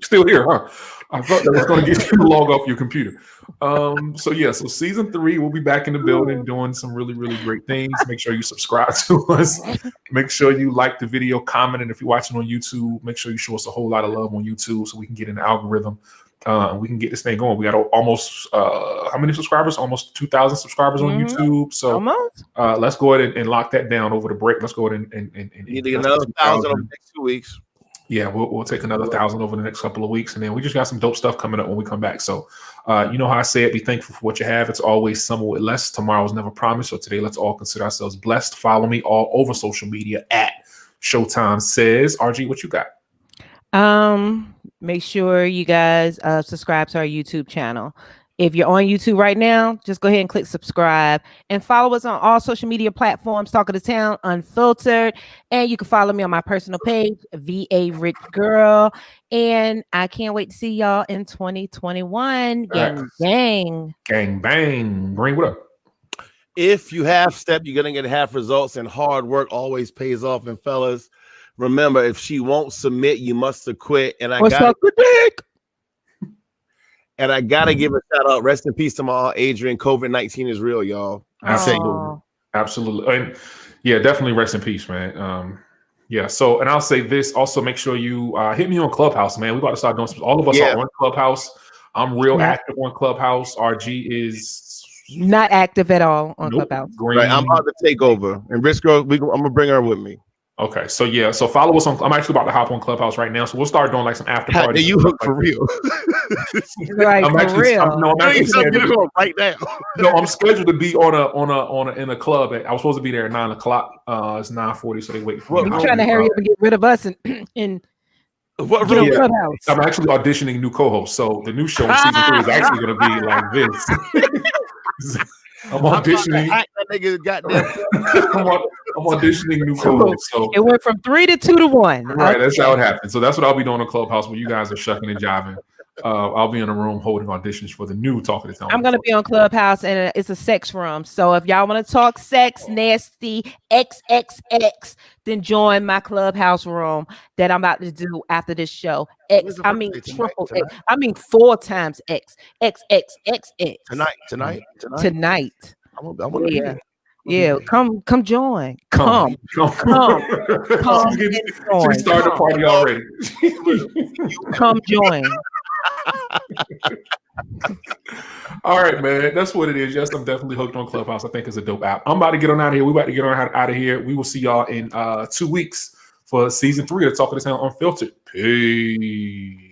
Still here, huh? I thought that was going to get you to log off your computer. So season 3 we'll be back in the building doing some really, really great things. Make sure you subscribe to us. Make sure you like the video, comment, and if you're watching on YouTube, make sure you show us a whole lot of love on YouTube so we can get in the algorithm. We can get this thing going. We got almost how many subscribers? Almost 2,000 subscribers on YouTube. So let's go ahead and lock that down over the break. Let's go ahead and need to get another 1,000 over the next 2 weeks. Yeah, we'll take another 1,000 over the next couple of weeks, and then we just got some dope stuff coming up when we come back. So, you know how I say it: be thankful for what you have. It's always somewhat less. Tomorrow's never promised. So today, let's all consider ourselves blessed. Follow me all over social media at Showtime Says. RG, what you got? Make sure you guys subscribe to our YouTube channel. If you're on YouTube right now, just go ahead and click subscribe and follow us on all social media platforms, Talk of the Town, Unfiltered. And you can follow me on my personal page, VA Rich Girl. And I can't wait to see y'all in 2021. Gang, bang. Gang, bang. Green, what up? If you half step, you're going to get half results, and hard work always pays off. And fellas, remember, if she won't submit, you must have quit. And I got And I gotta give a shout out. Rest in peace to my aunt Adrian. COVID-19 is real, y'all. Absolutely. And yeah, definitely rest in peace, man. Yeah. So, and I'll say this also: make sure you hit me on Clubhouse, man. We about to start doing some. All of us are on Clubhouse. I'm real active on Clubhouse. RG is not active at all on Clubhouse. Right, I'm about to take over, and Rich Girl, I'm gonna bring her with me. Okay, so yeah, so follow us on. I'm actually about to hop on Clubhouse right now, so we'll start doing like some after parties. You hook for real? Right, I'm actually, real. I'm actually right now. No, I'm scheduled to be in a club. I was supposed to be there at 9 o'clock. It's 9:40, so they wait for me. You're trying to hurry up and get rid of us and what room? Yeah, I'm actually auditioning new co-hosts, so the new show in season 3 is actually going to be like this. I'm auditioning. I'm auditioning new co-hosts. So it went from 3 to 2 to 1. Right, that's how it happened. So that's what I'll be doing on Clubhouse when you guys are shucking and jiving. I'll be in a room holding auditions for the new Talk of the Town. I'm gonna be on Clubhouse, and it's a sex room. So if y'all want to talk sex, nasty, XXX, then join my Clubhouse room that I'm about to do after this show. I mean triple X. I mean 4 times X. XXXX. Tonight. Yeah, come join. Come. She started the party already. Come join. All right, man. That's what it is. Yes, I'm definitely hooked on Clubhouse. I think it's a dope app. I'm about to get on out of here. We about to get on out of here. We will see y'all in 2 weeks for season 3 of Talk of the Town Unfiltered. Peace.